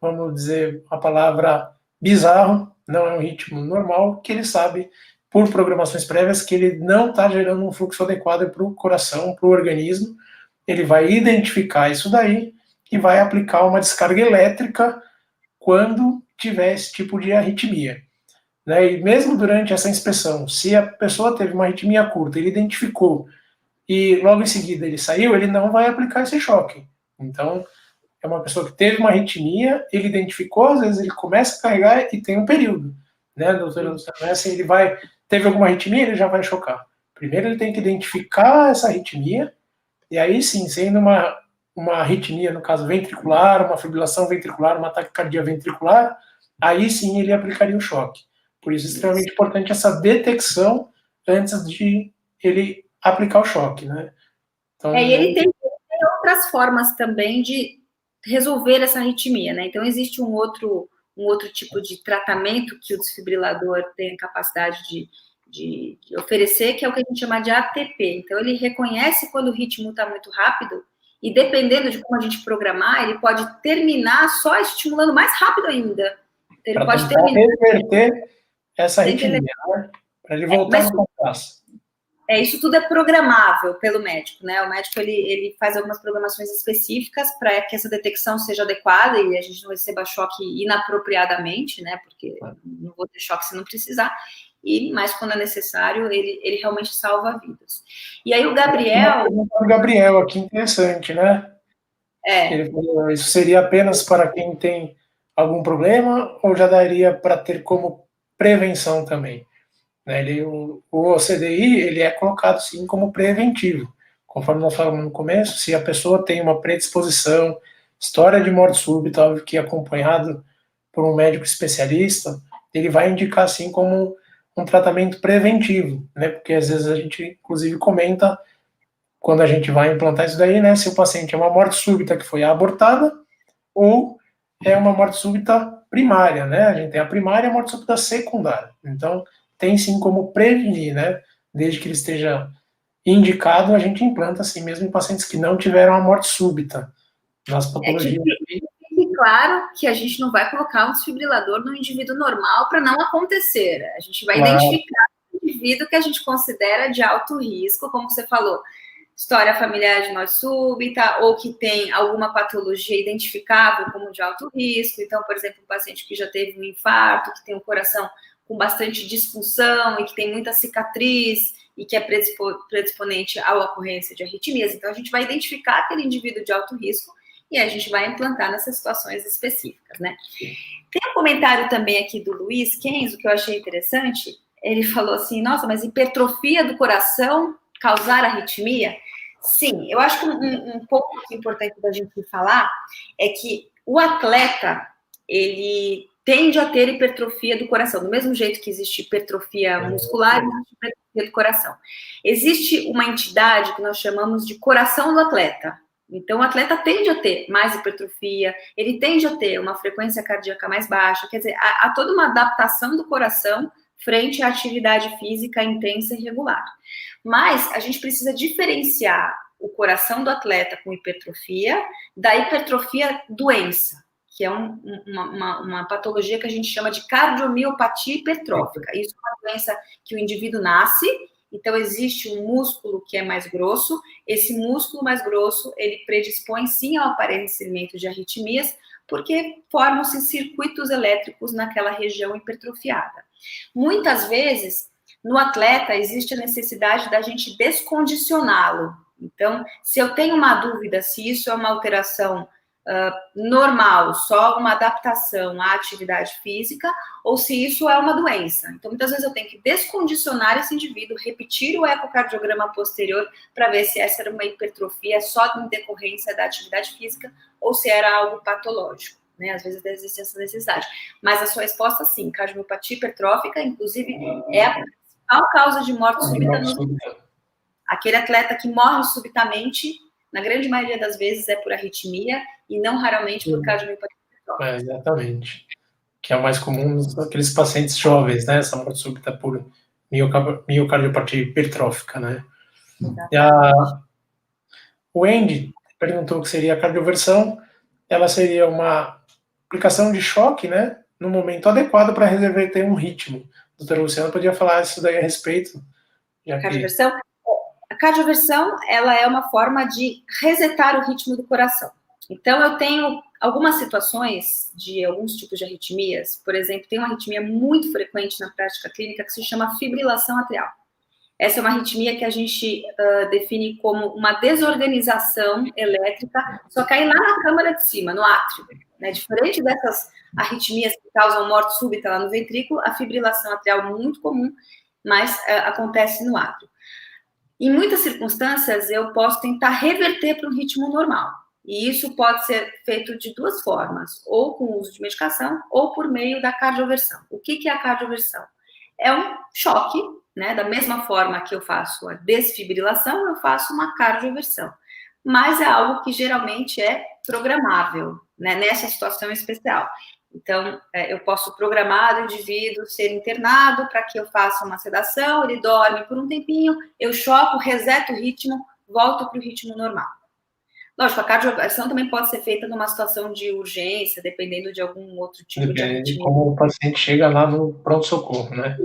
vamos dizer a palavra bizarro, não é um ritmo normal, que ele sabe, por programações prévias, que ele não está gerando um fluxo adequado para o coração, para o organismo. Ele vai identificar isso daí e vai aplicar uma descarga elétrica quando tiver esse tipo de arritmia. Né? E mesmo durante essa inspeção, se a pessoa teve uma arritmia curta, ele identificou e logo em seguida ele saiu, ele não vai aplicar esse choque. Então, é uma pessoa que teve uma arritmia, ele identificou, às vezes ele começa a carregar e tem um período. Né, doutora Luciana? Assim, ele teve alguma arritmia, ele já vai chocar. Primeiro ele tem que identificar essa arritmia, e aí sim, sendo uma arritmia, no caso ventricular, uma fibrilação ventricular, uma taquicardia ventricular, aí sim ele aplicaria o choque. Por isso é extremamente importante essa detecção antes de ele aplicar o choque, né? Então, e ele tem outras formas também de resolver essa arritmia, né? Então, existe um outro tipo de tratamento que o desfibrilador tem a capacidade de oferecer, que é o que a gente chama de ATP. Então, ele reconhece quando o ritmo está muito rápido e, dependendo de como a gente programar, ele pode terminar só estimulando mais rápido ainda. Então, ele pode terminar... reverter essa arritmia, né? para ele voltar no compasso. Isso tudo é programável pelo médico, né? O médico, ele faz algumas programações específicas para que essa detecção seja adequada e a gente não receba choque inapropriadamente, né? Porque não vou ter choque se não precisar. Mas quando é necessário, ele realmente salva vidas. E aí o Gabriel... O Gabriel aqui, interessante, né? Ele falou, isso seria apenas para quem tem algum problema ou já daria para ter como prevenção também? Né, o OCDI ele é colocado sim como preventivo. Conforme nós falamos no começo, se a pessoa tem uma predisposição, história de morte súbita, óbvio que acompanhado por um médico especialista, ele vai indicar assim como um tratamento preventivo, né? Porque às vezes a gente inclusive comenta quando a gente vai implantar isso daí, né? Se o paciente é uma morte súbita que foi abortada ou é uma morte súbita primária, né? A gente tem a primária e a morte súbita secundária. Então, tem sim como prevenir, né? Desde que ele esteja indicado, a gente implanta assim mesmo em pacientes que não tiveram a morte súbita nas patologias. Fique claro que a gente não vai colocar um desfibrilador no indivíduo normal para não acontecer. A gente vai identificar o indivíduo que a gente considera de alto risco, como você falou, história familiar de morte súbita, ou que tem alguma patologia identificável como de alto risco. Então, por exemplo, um paciente que já teve um infarto, que tem um coração com bastante disfunção e que tem muita cicatriz e que é predisponente à ocorrência de arritmias. Então, a gente vai identificar aquele indivíduo de alto risco e a gente vai implantar nessas situações específicas, né? Tem um comentário também aqui do Luiz Kenzo, que eu achei interessante. Ele falou assim, nossa, mas hipertrofia do coração causar arritmia? Sim, eu acho que um ponto importante da gente falar é que o atleta, ele tende a ter hipertrofia do coração, do mesmo jeito que existe hipertrofia muscular, existe hipertrofia do coração. Existe uma entidade que nós chamamos de coração do atleta. Então, o atleta tende a ter mais hipertrofia, ele tende a ter uma frequência cardíaca mais baixa, quer dizer, há toda uma adaptação do coração frente à atividade física intensa e regular. Mas a gente precisa diferenciar o coração do atleta com hipertrofia da hipertrofia doença, que é uma patologia que a gente chama de cardiomiopatia hipertrófica. Isso é uma doença que o indivíduo nasce, então existe um músculo que é mais grosso, esse músculo mais grosso, ele predispõe sim ao aparecimento de arritmias, porque formam-se circuitos elétricos naquela região hipertrofiada. Muitas vezes, no atleta, existe a necessidade da gente descondicioná-lo. Então, se eu tenho uma dúvida se isso é uma alteração normal, só uma adaptação à atividade física, ou se isso é uma doença. Então, muitas vezes eu tenho que descondicionar esse indivíduo, repetir o ecocardiograma posterior para ver se essa era uma hipertrofia só em decorrência da atividade física ou se era algo patológico, né? Às vezes existe essa necessidade. Mas a sua resposta, sim, cardiomiopatia hipertrófica, inclusive, é a principal causa de morte súbita no... Aquele atleta que morre subitamente, na grande maioria das vezes, é por arritmia e não raramente por cardiomiopatia hipertrófica. Exatamente. Que é o mais comum naqueles pacientes jovens, né? Essa morte súbita por miocardiopatia hipertrófica, né? O Andy perguntou o que seria a cardioversão. Ela seria uma aplicação de choque, né? No momento adequado para reverter um ritmo. A doutora Luciana podia falar isso daí a respeito. Cardioversão? A cardioversão, ela é uma forma de resetar o ritmo do coração. Então, eu tenho algumas situações de alguns tipos de arritmias. Por exemplo, tem uma arritmia muito frequente na prática clínica que se chama fibrilação atrial. Essa é uma arritmia que a gente define como uma desorganização elétrica, só que aí lá na câmara de cima, no átrio. Né? Diferente dessas arritmias que causam morte súbita lá no ventrículo, a fibrilação atrial é muito comum, mas acontece no átrio. Em muitas circunstâncias, eu posso tentar reverter para um ritmo normal. E isso pode ser feito de duas formas, ou com o uso de medicação, ou por meio da cardioversão. O que é a cardioversão? É um choque, né? Da mesma forma que eu faço a desfibrilação, eu faço uma cardioversão. Mas é algo que geralmente é programável, né? Nessa situação especial. Então, eu posso programar o indivíduo ser internado para que eu faça uma sedação, ele dorme por um tempinho, eu choco, reseto o ritmo, volto para o ritmo normal. Lógico, a cardioversão também pode ser feita numa situação de urgência, dependendo de algum outro tipo de arritmia. Como o paciente chega lá no pronto-socorro, né?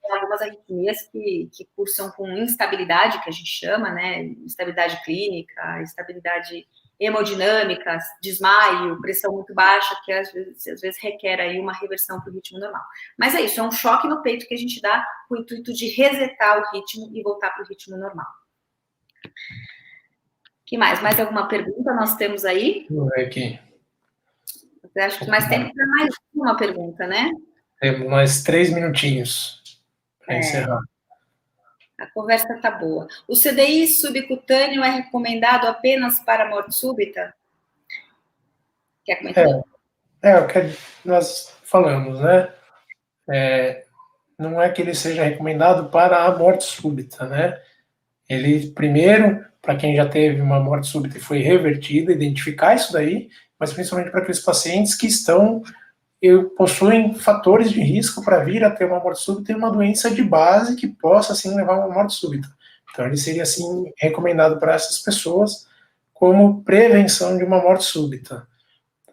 tem algumas arritmias que cursam com instabilidade, que a gente chama, né? Instabilidade clínica, instabilidade hemodinâmica, desmaio, pressão muito baixa, que às vezes requer aí uma reversão para o ritmo normal. Mas é isso, é um choque no peito que a gente dá com o intuito de resetar o ritmo e voltar para o ritmo normal. Que mais? Mais alguma pergunta nós temos aí? Vamos ver aqui. Eu acho que mais tempo para mais uma pergunta, né? Temos mais 3 minutinhos para encerrar. A conversa está boa. O CDI subcutâneo é recomendado apenas para morte súbita? Quer comentar? É o que nós falamos, né? Não é que ele seja recomendado para a morte súbita, né? Ele, primeiro, para quem já teve uma morte súbita e foi revertida, identificar isso daí, mas principalmente para aqueles pacientes que possuem fatores de risco para vir a ter uma morte súbita e uma doença de base que possa, assim, levar a uma morte súbita. Então, ele seria, assim, recomendado para essas pessoas como prevenção de uma morte súbita.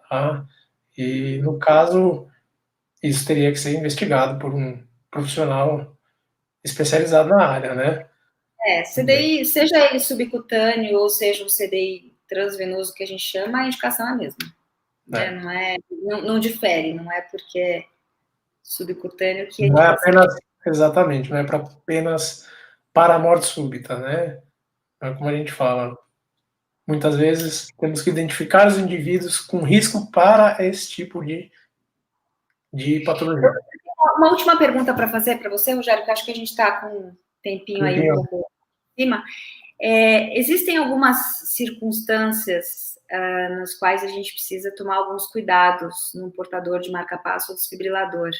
Tá? E, no caso, isso teria que ser investigado por um profissional especializado na área, né? CDI, seja ele subcutâneo ou seja um CDI transvenoso que a gente chama, a indicação é a mesma. Né? Não difere, não é porque é subcutâneo que não é apenas, exatamente, não é apenas para a morte súbita, né? É como a gente fala, muitas vezes temos que identificar os indivíduos com risco para esse tipo de patologia. Uma última pergunta para fazer para você, Rogério, que acho que a gente está com um tempinho aí um pouco em cima. Existem algumas circunstâncias nas quais a gente precisa tomar alguns cuidados num portador de marca-passo ou desfibrilador.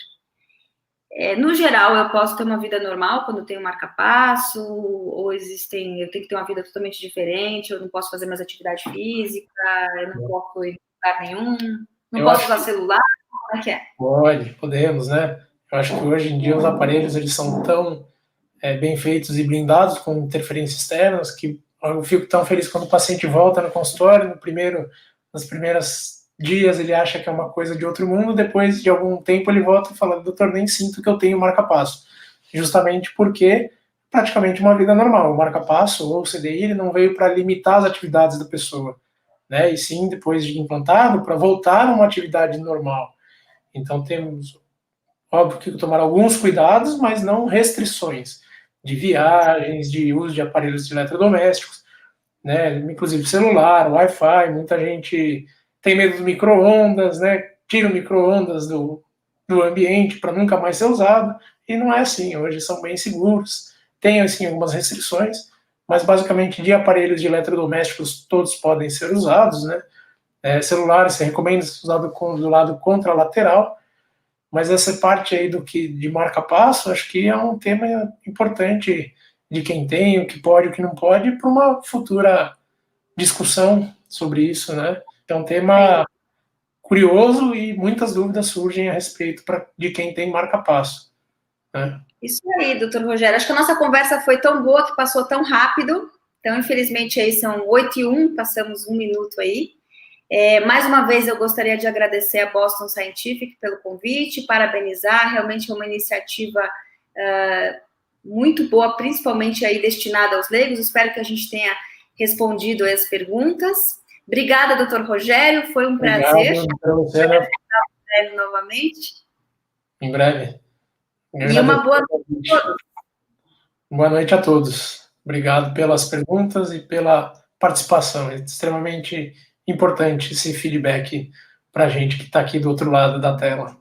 No geral, eu posso ter uma vida normal quando eu tenho marca-passo, ou eu tenho que ter uma vida totalmente diferente, eu não posso fazer mais atividade física, eu não posso ir em lugar nenhum, não posso usar celular, como é que é? Podemos, né? Eu acho que hoje em dia os aparelhos, eles são tão bem feitos e blindados com interferências externas que eu fico tão feliz quando o paciente volta no consultório, nos primeiros dias ele acha que é uma coisa de outro mundo, depois de algum tempo ele volta e fala, doutor, nem sinto que eu tenho marca-passo. Justamente porque praticamente uma vida normal. O marca-passo ou o CDI, ele não veio para limitar as atividades da pessoa, né? E sim, depois de implantado, para voltar a uma atividade normal. Então temos, óbvio, que tomar alguns cuidados, mas não restrições de viagens, de uso de aparelhos eletrodomésticos, né? Inclusive celular, Wi-Fi, muita gente tem medo do micro-ondas, né? Tira o micro-ondas do ambiente para nunca mais ser usado, e não é assim, hoje são bem seguros, tem assim algumas restrições, mas basicamente de aparelhos de eletrodomésticos todos podem ser usados, né? Celulares se recomenda ser usado do lado contralateral, mas essa parte aí de marca-passo, acho que é um tema importante de quem tem, o que pode, o que não pode, para uma futura discussão sobre isso, né? É um tema curioso e muitas dúvidas surgem a respeito de quem tem marca-passo, né? Isso aí, doutor Rogério. Acho que a nossa conversa foi tão boa que passou tão rápido. Então, infelizmente, aí são 8h01, passamos 1 minuto aí. Mais uma vez, eu gostaria de agradecer a Boston Scientific pelo convite, parabenizar, realmente é uma iniciativa muito boa, principalmente aí destinada aos leigos. Espero que a gente tenha respondido as perguntas. Obrigada, doutor Rogério, foi um prazer. Obrigado, novamente. Em breve. E uma boa noite a todos. Boa noite a todos. Obrigado pelas perguntas e pela participação. É extremamente importante esse feedback para a gente que está aqui do outro lado da tela.